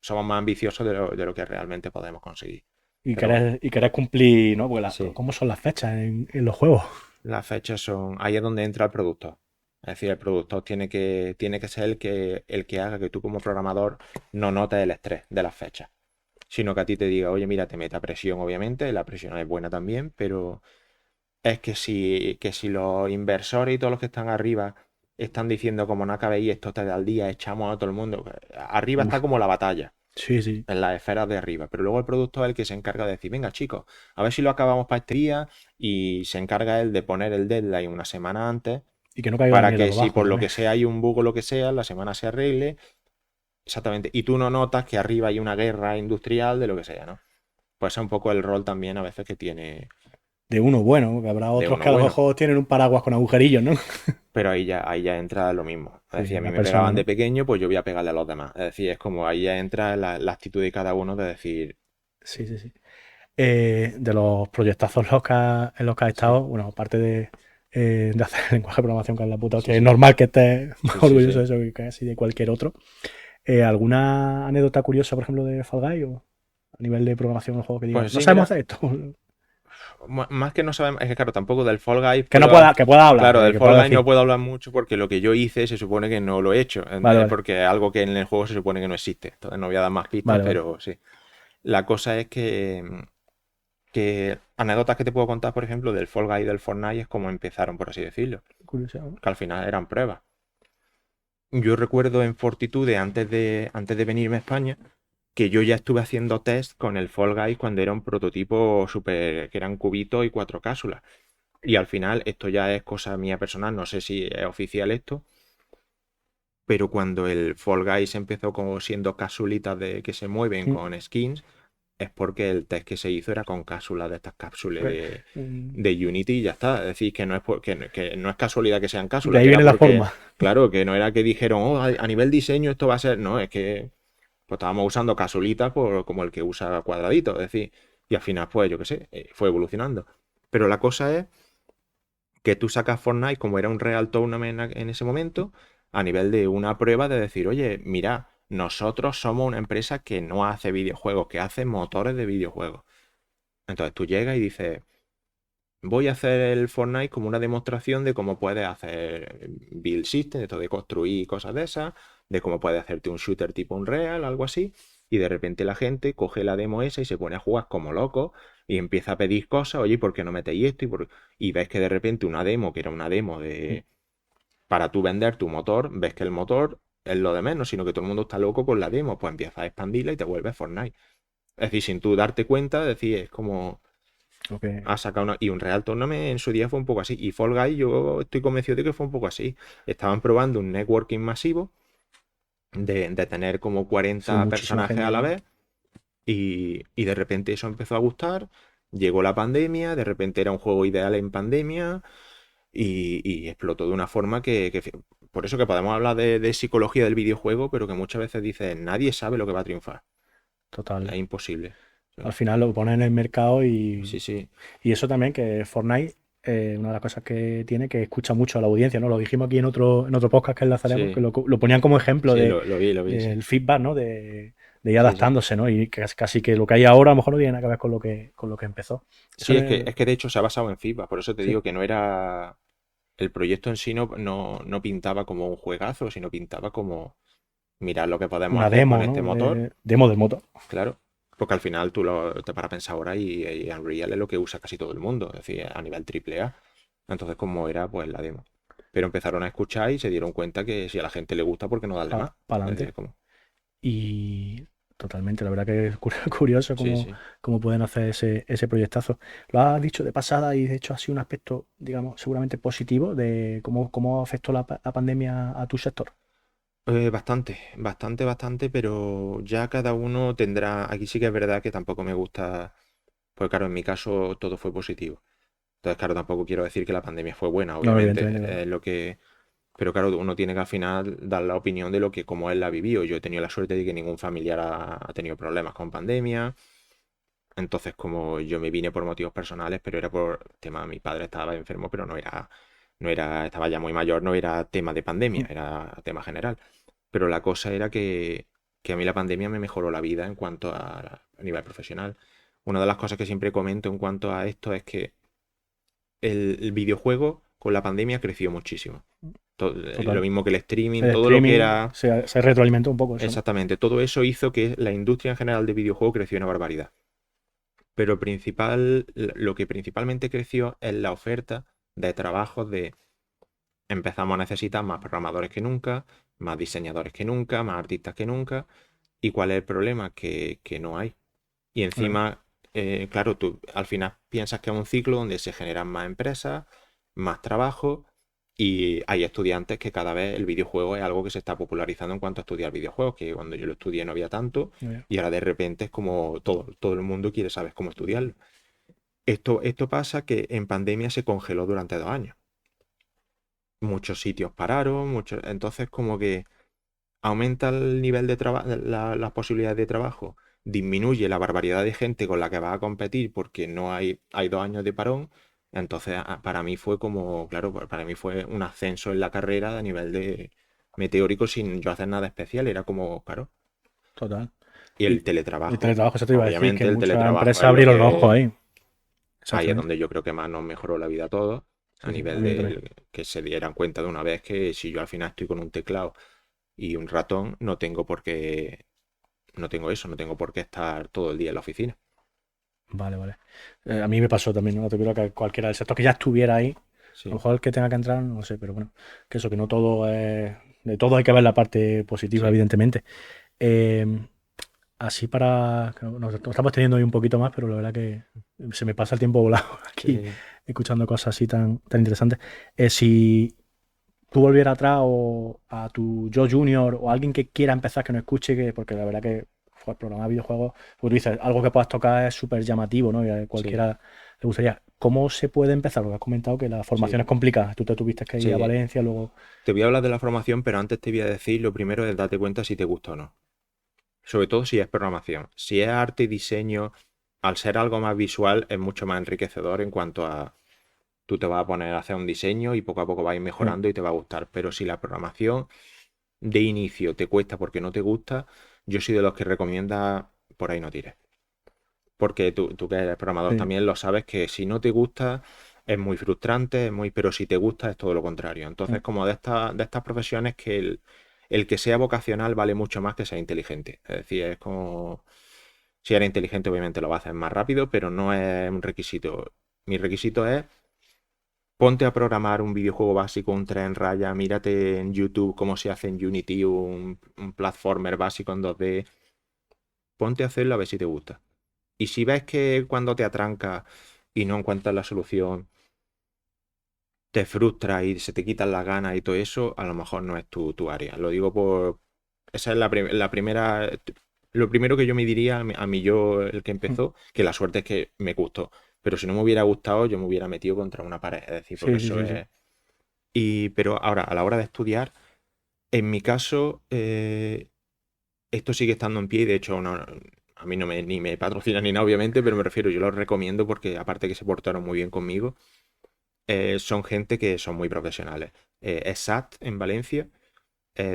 somos más ambiciosos de lo que realmente podemos conseguir. Pero bueno, Y querés cumplir, ¿no? Porque sí, ¿cómo son las fechas en los juegos? las fechas son, ahí es donde entra el productor. Es decir, el productor tiene que ser el que haga que tú como programador no notes el estrés de las fechas, sino que a ti te diga, oye, mira, te meta presión, obviamente, la presión es buena también, pero es que si los inversores y todos los que están arriba están diciendo, como no acabéis esto te da al día, echamos a todo el mundo. Arriba está Uf. como la batalla, Sí, sí. en las esferas de arriba, pero luego el producto es el que se encarga de decir, venga chicos, a ver si lo acabamos para este día, y se encarga él de poner el deadline una semana antes Y que no caiga la para mierda que por si abajo por lo también. que sea hay un bug o lo que sea, la semana se arregle. Exactamente. Y tú no notas que arriba hay una guerra industrial de lo que sea, ¿no? Pues es un poco el rol también a veces que tiene De uno bueno, que habrá de otros uno que a lo bueno. mejor tienen un paraguas con agujerillos, ¿no? Pero ahí ya entra lo mismo. Es Sí, decir, sí, a mí la me persona, pegaban de ¿no? pequeño, pues yo voy a pegarle a los demás. Es decir, es como ahí ya entra la actitud de cada uno de decir, Sí, sí, sí. De los proyectazos en los que has sí, estado, bueno, aparte de hacer el lenguaje de programación que es la puta sí, hostia, es sí, normal que estés sí, más sí, orgulloso sí. de eso que casi de cualquier otro. ¿Alguna anécdota curiosa, por ejemplo, de Fall Guy o a nivel de programación en el juego que diga, Pues no sí, sabemos mira, hacer esto? más que no sabemos, es que claro, tampoco del Fall Guys Que no puedo. que pueda hablar, Claro, del que Fall pueda Guys no decir. puedo hablar mucho porque lo que yo hice se supone que no lo he hecho, Vale, vale, porque es algo que en el juego se supone que no existe. Entonces no voy a dar más pistas, vale, vale. pero sí. La cosa es que anécdotas que te puedo contar, por ejemplo, del Fall Guys y del Fortnite es cómo empezaron, por así decirlo. Curiosidad, ¿no? Que al final eran pruebas. Yo recuerdo en Fortitude, antes de venirme a España, que yo ya estuve haciendo test con el Fall Guys cuando era un prototipo súper, que eran cubitos y 4 cápsulas. Y al final, esto ya es cosa mía personal, no sé si es oficial esto, pero cuando el Fall Guys empezó como siendo casulitas de que se mueven Mm. con skins, es porque el test que se hizo era con cápsulas de estas cápsulas Pues, mm, de Unity y ya está. Es decir, que no es, que no es casualidad que sean de cápsulas, ahí que era viene la porque, forma. claro, que no era que dijeron, oh, a nivel diseño esto va a ser. No, es que pues, estábamos usando casulitas como el que usa cuadraditos. Es decir, y al final, pues yo qué sé, fue evolucionando. Pero la cosa es que tú sacas Fortnite como era un Real Tournament en ese momento, a nivel de una prueba de decir, oye, mira, nosotros somos una empresa que no hace videojuegos, que hace motores de videojuegos. Entonces tú llegas y dices, voy a hacer el Fortnite como una demostración de cómo puedes hacer build system, esto de construir cosas de esas, de cómo puedes hacerte un shooter tipo un Real, algo así, y de repente la gente coge la demo esa y se pone a jugar como loco y empieza a pedir cosas, oye, ¿por qué no metéis esto? Y ves que de repente una demo, que era una demo de para tú vender tu motor, ves que el motor es lo de menos, sino que todo el mundo está loco con la demo, pues empiezas a expandirla y te vuelves Fortnite. Es decir, sin tú darte cuenta, decir, es como Okay. ha sacado una. Y un Real Tournament en su día fue un poco así. Y Fall Guys, yo estoy convencido de que fue un poco así. Estaban probando un networking masivo de tener como Sí, 40 muchísima personajes gente a la ahí. vez. Y de repente eso empezó a gustar. Llegó la pandemia, de repente era un juego ideal en pandemia. Y explotó de una forma por eso que podemos hablar de psicología del videojuego, pero que muchas veces dices, nadie sabe lo que va a triunfar. Es Total. imposible. Al final lo ponen en el mercado Sí, sí. y eso también, que Fortnite, una de las cosas que tiene, que escucha mucho a la audiencia, ¿no? Lo dijimos aquí en otro podcast que enlazaremos, que Sí, lo ponían como ejemplo sí, lo vi, sí. del feedback, ¿no? De ir Sí, sí. adaptándose, ¿no? Y casi que lo que hay ahora a lo mejor no tiene nada que ver con lo que empezó. Eso Sí, es que de hecho se ha basado en feedback, por eso te sí, digo que no era. El proyecto en sí no pintaba como un juegazo, sino pintaba como mirar lo que podemos una hacer con demo, este ¿no? motor, Demo del motor. claro. Porque al final tú te paras a pensar ahora y Unreal es lo que usa casi todo el mundo, es decir, a nivel triple A. Entonces, como era, pues la demo. Pero empezaron a escuchar y se dieron cuenta que si a la gente le gusta, ¿por qué no darle Para más? Es adelante. decir, como, Y totalmente, la verdad que es curioso sí, sí. cómo pueden hacer ese proyectazo. Lo has dicho de pasada y de hecho ha sido un aspecto, digamos, seguramente positivo de cómo afectó la pandemia a tu sector. Bastante, bastante, bastante, pero ya cada uno tendrá. Aquí sí que es verdad que tampoco me gusta, pues claro, en mi caso todo fue positivo. Entonces, claro, tampoco quiero decir que la pandemia fue buena, No, obviamente, evidentemente, claro. es lo que. Pero claro, uno tiene que al final dar la opinión de lo que como él la vivió. Yo he tenido la suerte de que ningún familiar ha tenido problemas con pandemia. Entonces, como yo me vine por motivos personales, pero era por tema, mi padre estaba enfermo, pero estaba ya muy mayor, no era tema de pandemia, era tema general. Pero la cosa era que a mí la pandemia me mejoró la vida en cuanto a nivel profesional. Una de las cosas que siempre comento en cuanto a esto es que el videojuego con la pandemia creció muchísimo. Lo Total. mismo que el streaming, El todo lo que streaming era. se retroalimentó un poco eso, ¿no? Exactamente, todo eso hizo que la industria en general de videojuegos creció una barbaridad. Pero lo que principalmente creció es la oferta de trabajos de empezamos a necesitar más programadores que nunca, más diseñadores que nunca, más artistas que nunca. ¿Y cuál es el problema? Que no hay. Y Claro, encima, claro, tú al final piensas que es un ciclo donde se generan más empresas, más trabajo y hay estudiantes que cada vez el videojuego es algo que se está popularizando en cuanto a estudiar videojuegos, que cuando yo lo estudié no había tanto muy bien. y ahora de repente es como todo el mundo quiere saber cómo estudiarlo. Esto pasa que en pandemia se congeló durante 2 años. Muchos sitios pararon, entonces como que aumenta el nivel de trabajo, las posibilidades de trabajo, disminuye la barbaridad de gente con la que vas a competir porque no hay 2 años de parón. Entonces, para mí fue como, claro, para mí fue un ascenso en la carrera a nivel de meteórico sin yo hacer nada especial. Era como, claro. Total. Y Y el el teletrabajo, teletrabajo, eso te iba a decir, obviamente que el muchas teletrabajo empresas es lo abrieron los ojos que ahí. ahí es Exactamente. donde yo creo que más nos mejoró la vida a todos, a Sí, sí, a nivel mí también. de que se dieran cuenta de una vez que si yo al final estoy con un teclado y un ratón, no tengo eso, no tengo por qué estar todo el día en la oficina. Vale, vale. A mí me pasó también, ¿no? Te creo que cualquiera del sector que ya estuviera ahí, a lo Sí, mejor el que tenga que entrar, no sé, pero bueno, que eso, que no todo es. De todo hay que ver la parte positiva, sí, evidentemente. Eh, Así para. Nos estamos teniendo hoy un poquito más, pero la verdad que se me pasa el tiempo volado aquí sí. escuchando cosas así tan interesantes. Si tú volvieras atrás o a tu yo junior o alguien que quiera empezar que no escuche, porque la verdad que Joder, programar videojuegos, pues tú dices, algo que puedas tocar es súper llamativo, ¿no? Y a Sí, cualquiera le gustaría. ¿Cómo se puede empezar? Porque has comentado que la formación sí, es complicada. Tú te tuviste que ir a sí. Valencia, luego... Te voy a hablar de la formación, pero antes te voy a decir, lo primero es darte cuenta si te gusta o no. Sobre todo si es programación. Si es arte y diseño, al ser algo más visual, es mucho más enriquecedor en cuanto a tú te vas a poner a hacer un diseño y poco a poco vas a ir Mm, mejorando y te va a gustar. Pero si la programación de inicio te cuesta porque no te gusta, yo soy de los que recomienda por ahí no tires. Porque tú que eres programador sí. también lo sabes que si no te gusta es muy frustrante, pero si te gusta es todo lo contrario. Mm, Entonces, como de estas profesiones que el que sea vocacional vale mucho más que sea inteligente. Es decir, es como, si eres inteligente obviamente lo vas a hacer más rápido, pero no es un requisito. Mi requisito es ponte a programar un videojuego básico, un tren raya, mírate en YouTube cómo se hace en Unity un platformer básico en 2D. Ponte a hacerlo a ver si te gusta. Y si ves que cuando te atranca y no encuentras la solución, te frustra y se te quitan las ganas y todo eso, a lo mejor no es tu área. Lo digo por... Esa es la primera... Lo primero que yo me diría a mí yo, el que mm. empezó, que la suerte es que me gustó. Pero si no me hubiera gustado, yo me hubiera metido contra una pared. Es decir, porque Sí, sí, eso sí, sí. es... Pero ahora, a la hora de estudiar, en mi caso, esto sigue estando en pie y de hecho a mí no ni me patrocina ni nada, obviamente, pero me refiero, yo lo recomiendo porque aparte que se portaron muy bien conmigo, son gente que son muy profesionales. Es SAT en Valencia,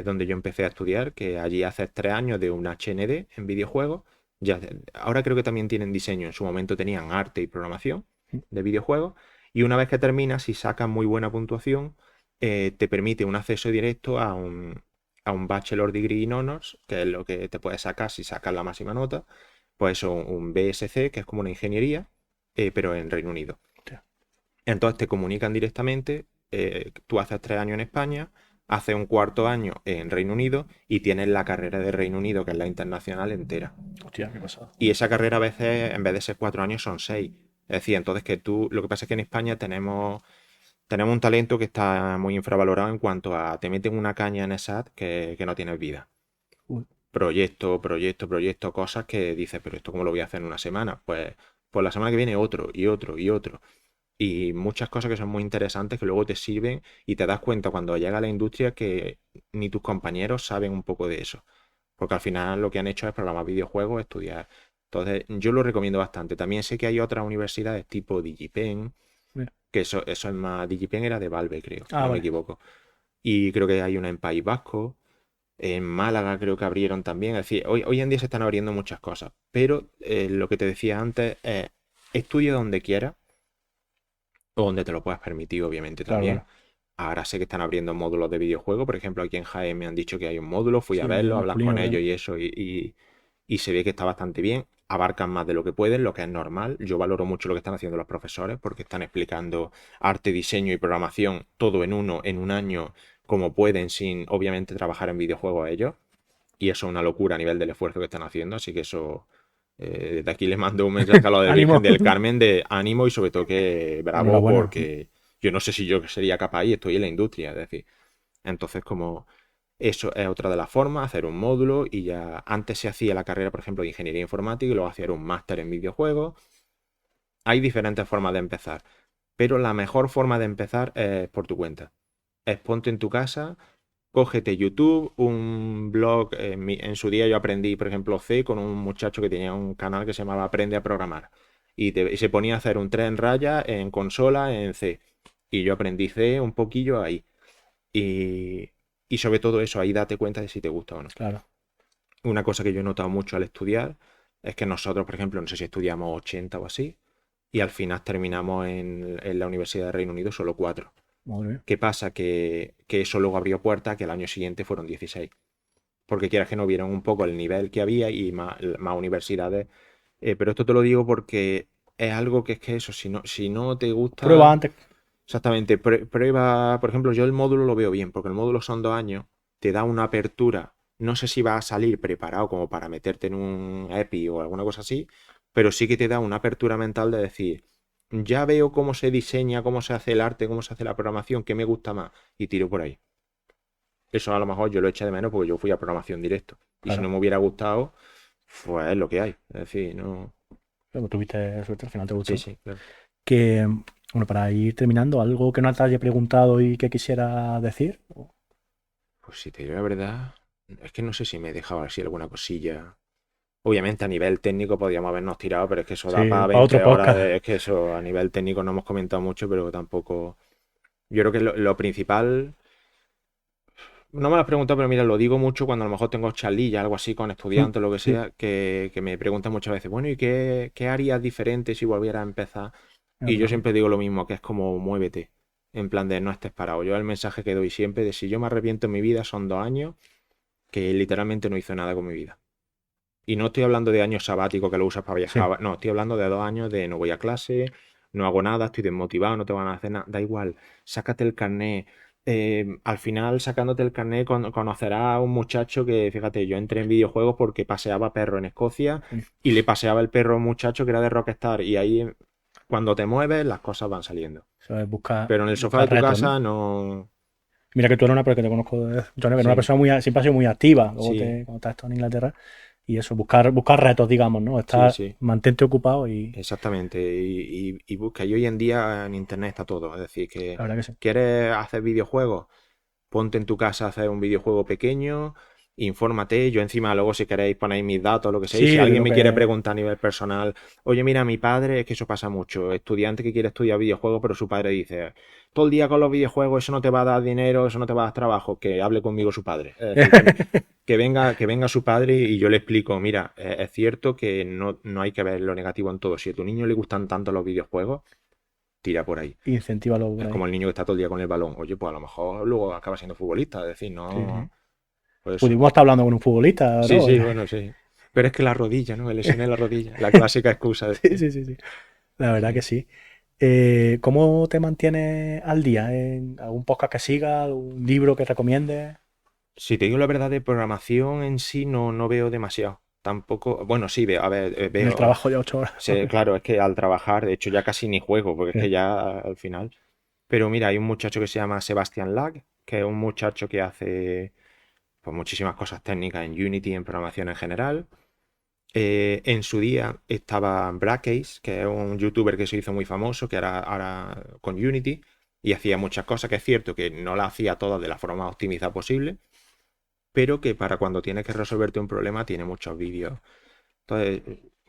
donde yo empecé a estudiar, que allí hace 3 años de un HND en videojuegos. Ya, ahora creo que también tienen diseño, en su momento tenían arte y programación Mm, de videojuegos, y una vez que terminas, si sacas muy buena puntuación, te permite un acceso directo a un Bachelor Degree in Honors, que es lo que te puedes sacar si sacas la máxima nota, pues eso, un BSc, que es como una ingeniería, pero en Reino Unido. hostia. Entonces te comunican directamente, tú haces 3 años en España, haces un cuarto año en Reino Unido y tienes la carrera de Reino Unido, que es la internacional entera. Hostia, qué pasada. Y esa carrera a veces, en vez de ser 4 años, son 6. Es decir, entonces que tú, lo que pasa es que en España tenemos un talento que está muy infravalorado en cuanto a te meten una caña en ESAT que no tienes vida. Uy, Proyecto, proyecto, proyecto, cosas que dices, pero esto cómo lo voy a hacer en una semana. Pues la semana que viene otro y otro y otro. Y muchas cosas que son muy interesantes que luego te sirven y te das cuenta cuando llega a la industria que ni tus compañeros saben un poco de eso. Porque al final lo que han hecho es programar videojuegos, estudiar. Entonces, yo lo recomiendo bastante. También sé que hay otras universidades tipo DigiPen, mira. que eso es más. DigiPen era de Valve, creo, si Ah, no me vale. equivoco. Y creo que hay una en País Vasco. En Málaga creo que abrieron también. Es decir, hoy en día se están abriendo muchas cosas. Pero lo que te decía antes es, estudia donde quieras o donde te lo puedas permitir, obviamente Claro, también. claro. Ahora sé que están abriendo módulos de videojuego. Por ejemplo, aquí en Jaén me han dicho que hay un módulo. Fui a Sí, medio verlo, hablas masculino, con creo. ellos y eso. Y se ve que está bastante bien. Abarcan más de lo que pueden, lo que es normal. Yo valoro mucho lo que están haciendo los profesores porque están explicando arte, diseño y programación todo en uno, en un año, como pueden, sin obviamente trabajar en videojuegos ellos. Y eso es una locura a nivel del esfuerzo que están haciendo. Así que eso, desde aquí les mando un mensaje a lo de Virgen Ánimo. del Carmen de ánimo y sobre todo que bravo Enhorabuena. porque yo no sé si yo sería capaz y estoy en la industria. Es decir, entonces como eso es otra de las formas, hacer un módulo y ya antes se hacía la carrera, por ejemplo, de ingeniería informática y luego hacer un máster en videojuegos. Hay diferentes formas de empezar, pero la mejor forma de empezar es por tu cuenta. Es ponte en tu casa, cógete YouTube, un blog. En su día yo aprendí, por ejemplo, C con un muchacho que tenía un canal que se llamaba Aprende a Programar. Y se ponía a hacer un tren raya en consola en C. Y yo aprendí C un poquillo ahí. Y, y sobre todo eso, ahí date cuenta de si te gusta o no. Claro. Una cosa que yo he notado mucho al estudiar es que nosotros, por ejemplo, no sé si estudiamos 80 o así, y al final terminamos en la Universidad de Reino Unido solo 4. Madre mía. ¿Qué pasa? Que eso luego abrió puerta que el año siguiente fueron 16. Porque quieras que no vieron un poco el nivel que había y más universidades. Pero esto te lo digo porque es algo que es que eso, si no te Prueba gusta. antes. Exactamente, prueba, por ejemplo, yo el módulo lo veo bien, porque el módulo son 2 años, te da una apertura, no sé si va a salir preparado como para meterte en un EPI o alguna cosa así, pero sí que te da una apertura mental de decir, ya veo cómo se diseña, cómo se hace el arte, cómo se hace la programación, qué me gusta más, y tiro por ahí. Eso a lo mejor yo lo eché de menos porque yo fui a programación directo, y si no Claro. me hubiera gustado, Pues es lo que hay. Es decir, no. Pero tuviste suerte, al final te Sí, gustó. sí, claro. Que, bueno, para ir terminando, ¿algo que no te haya preguntado y que quisiera decir? Pues si te digo la verdad, es que no sé si me he dejado así alguna cosilla. Obviamente a nivel técnico podríamos habernos tirado, pero es que eso da Sí, para para otro 20 horas. podcast. Es que eso a nivel técnico no hemos comentado mucho, pero tampoco. Yo creo que lo principal. No me lo has preguntado, pero mira, lo digo mucho cuando a lo mejor tengo charlilla, algo así con estudiantes o lo que Sí, sea, que me preguntan muchas veces, bueno, ¿y qué harías diferente si volvieras a empezar? es Y yo verdad. siempre digo lo mismo, que es como muévete, en plan de no estés parado. Yo el mensaje que doy siempre de si yo me arrepiento en mi vida son 2 años que literalmente no hice nada con mi vida. Y no estoy hablando de años sabáticos que lo usas para Sí, viajar, no, estoy hablando de 2 años de no voy a clase, no hago nada, estoy desmotivado, no te van a hacer nada, da igual, sácate el carnet. Al final, sacándote el carnet, conocerás a un muchacho que, fíjate, yo entré en videojuegos porque paseaba perro en Escocia sí. y le paseaba el perro a un muchacho que era de Rockstar. Y ahí, cuando te mueves, las cosas van saliendo. Eso es buscar, Pero en el sofá de buscar tu retos, ¿no? casa no. Mira que tú eres una persona que te conozco, yo eres una Sí, persona muy, siempre has sido muy activa, luego sí, cuando estás en Inglaterra, y eso, buscar retos, digamos, ¿no? sí, Estar, sí. mantente ocupado y Exactamente, y busca. Y hoy en día en internet está todo. Es decir, que la verdad que sí. quieres hacer videojuegos, ponte en tu casa a hacer un videojuego pequeño, infórmate. Yo encima luego si queréis ponéis mis datos, lo que sea. Y si Sí, alguien lo me quiere que... preguntar a nivel personal, oye, mira, mi padre, es que eso pasa mucho, estudiante que quiere estudiar videojuegos, pero su padre dice, todo el día con los videojuegos, eso no te va a dar dinero, eso no te va a dar trabajo, que hable conmigo su padre. Es decir, que venga su padre y yo le explico, mira, es cierto que no hay que ver lo negativo en todo. Si a tu niño le gustan tanto los videojuegos, tira por ahí. Incentívalo por Es ahí. como el niño que está todo el día con el balón. Oye, pues a lo mejor luego acaba siendo futbolista, es decir, Sí, sí. no. Por eso. Pudimos estar hablando con un futbolista, Sí, ¿no? sí, bueno, sí. Pero es que la rodilla, ¿no? Me lesioné la rodilla. La clásica excusa de. Sí, sí, sí, sí. La verdad que Sí. sí. ¿Cómo te mantienes al día? ¿En algún podcast que sigas? ¿Algún libro que recomiendes? Si te digo la verdad, de programación en sí no veo demasiado. Tampoco. Bueno, sí, veo. A ver, En el veo. trabajo de 8 horas. Claro, es que al trabajar, de hecho, ya casi ni juego, porque es Sí. que ya al final. Pero mira, hay un muchacho que se llama Sebastian Lag, que es un muchacho que hace pues, muchísimas cosas técnicas en Unity, en programación en general. En su día estaba Brackeys, que es un youtuber que se hizo muy famoso, que ahora con Unity, y hacía muchas cosas, que es cierto que no las hacía todas de la forma más optimizada posible, pero que para cuando tienes que resolverte un problema tiene muchos vídeos. Entonces,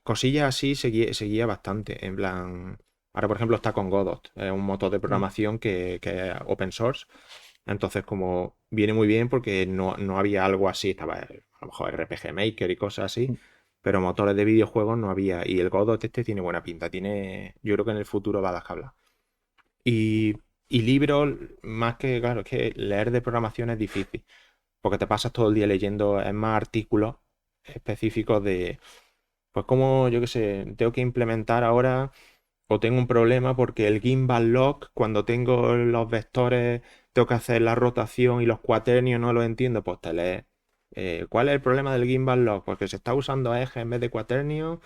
cosillas así seguía bastante, en plan. Ahora, por ejemplo, está con Godot, es un motor de Mm. programación que es open source. Entonces, como viene muy bien porque no había algo así, estaba a lo mejor RPG Maker y cosas así, pero motores de videojuegos no había. Y el Godot este tiene buena pinta, yo creo que en el futuro va a dar que hablar. Y, y libros, más que, claro, es que leer de programación es difícil, porque te pasas todo el día leyendo, es más artículos específicos de, pues como, yo qué sé, tengo que implementar ahora o tengo un problema porque el gimbal lock, cuando tengo los vectores, tengo que hacer la rotación y los cuaternios no los entiendo, pues te lees. ¿Cuál es el problema del gimbal lock? Porque se está usando eje en vez de cuaternio,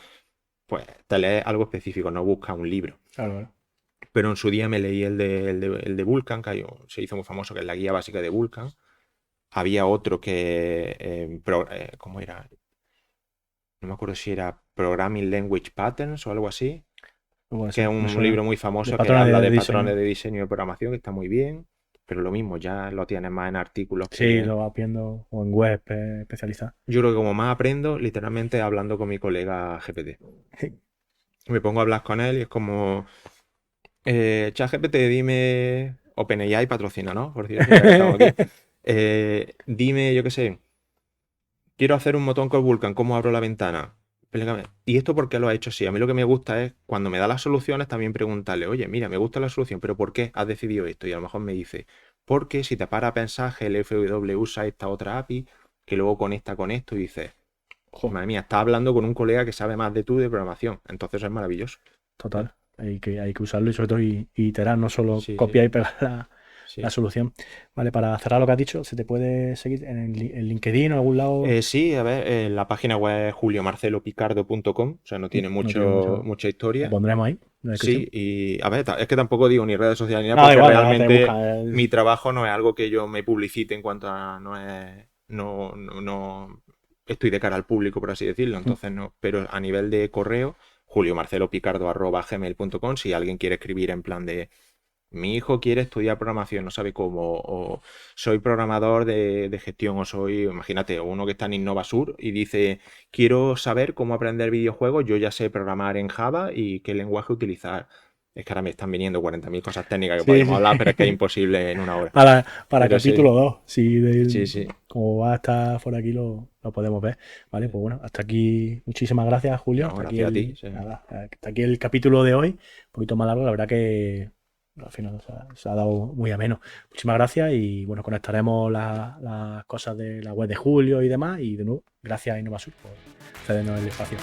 pues te lees algo específico, no buscas un libro. Claro, claro. Pero en su día me leí el de Vulkan, se hizo muy famoso, que es la guía básica de Vulkan. Había otro que, ¿cómo era? No me acuerdo si era Programming Language Patterns o algo así, Puede que es ser, me un suena. libro muy De famoso que patrones habla de de diseño. patrones de diseño y de programación, que está muy bien, pero lo mismo, ya lo tienes más en artículos Sí, que. lo vas viendo o en web especializada. Yo creo que como más aprendo, literalmente hablando con mi colega GPT. Me pongo a hablar con él y es como, ChatGPT, dime, OpenAI patrocina, ¿no? Por cierto, ya que estamos aquí. Dime, yo qué sé, quiero hacer un motor con Vulkan, ¿cómo abro la ventana? Explícame. ¿Y esto por qué lo ha hecho así? A mí lo que me gusta es, cuando me da las soluciones, también preguntarle, oye, mira, me gusta la solución, pero ¿por qué has decidido esto? Y a lo mejor me dice, porque si te para a pensar, GLFW usa esta otra API, que luego conecta con esto y dices, Jo, madre mía, estás hablando con un colega que sabe más de tú de programación. Entonces es maravilloso. ¿Eh? total. Hay que usarlo y sobre todo y iterar, no solo Sí, sí, copiar y pegar la sí. solución. Vale, para cerrar lo que has dicho, ¿se te puede seguir en LinkedIn o en algún lado? Sí, a ver, la página web es juliomarcelopicardo.com, o sea, no tiene No tiene mucho, mucho. mucha Lo historia. pondremos ahí, en la Sí, descripción. y a ver, es que tampoco digo ni redes sociales ni nada, Nada, porque igual, ahora te realmente busca. mi trabajo no es algo que yo me publicite en cuanto a. No es. No, no, no. estoy de cara al público, por así decirlo, entonces no. Pero a nivel de correo, juliomarcelopicardo@gmail.com, si alguien quiere escribir en plan de mi hijo quiere estudiar programación, no sabe cómo, o soy programador de gestión, o soy, imagínate, uno que está en Innovasur y dice, quiero saber cómo aprender videojuegos, yo ya sé programar en Java y qué lenguaje utilizar. Es que ahora me están viniendo 40.000 cosas técnicas que Sí, podríamos sí. hablar, pero es que es imposible en una hora. Para Pero sí, capítulo 2 sí, sí, sí. como va a estar por aquí lo podemos ver. Vale, pues bueno, hasta aquí. Muchísimas gracias, Julio. No, Hasta aquí gracias a ti. el, Sí. nada, hasta aquí el capítulo de hoy. Un poquito más largo, la verdad que al final se ha dado muy ameno. Muchísimas gracias y bueno, conectaremos las cosas de la web de Julio y demás. Y de nuevo, gracias a Innovasur por cedernos el espacio.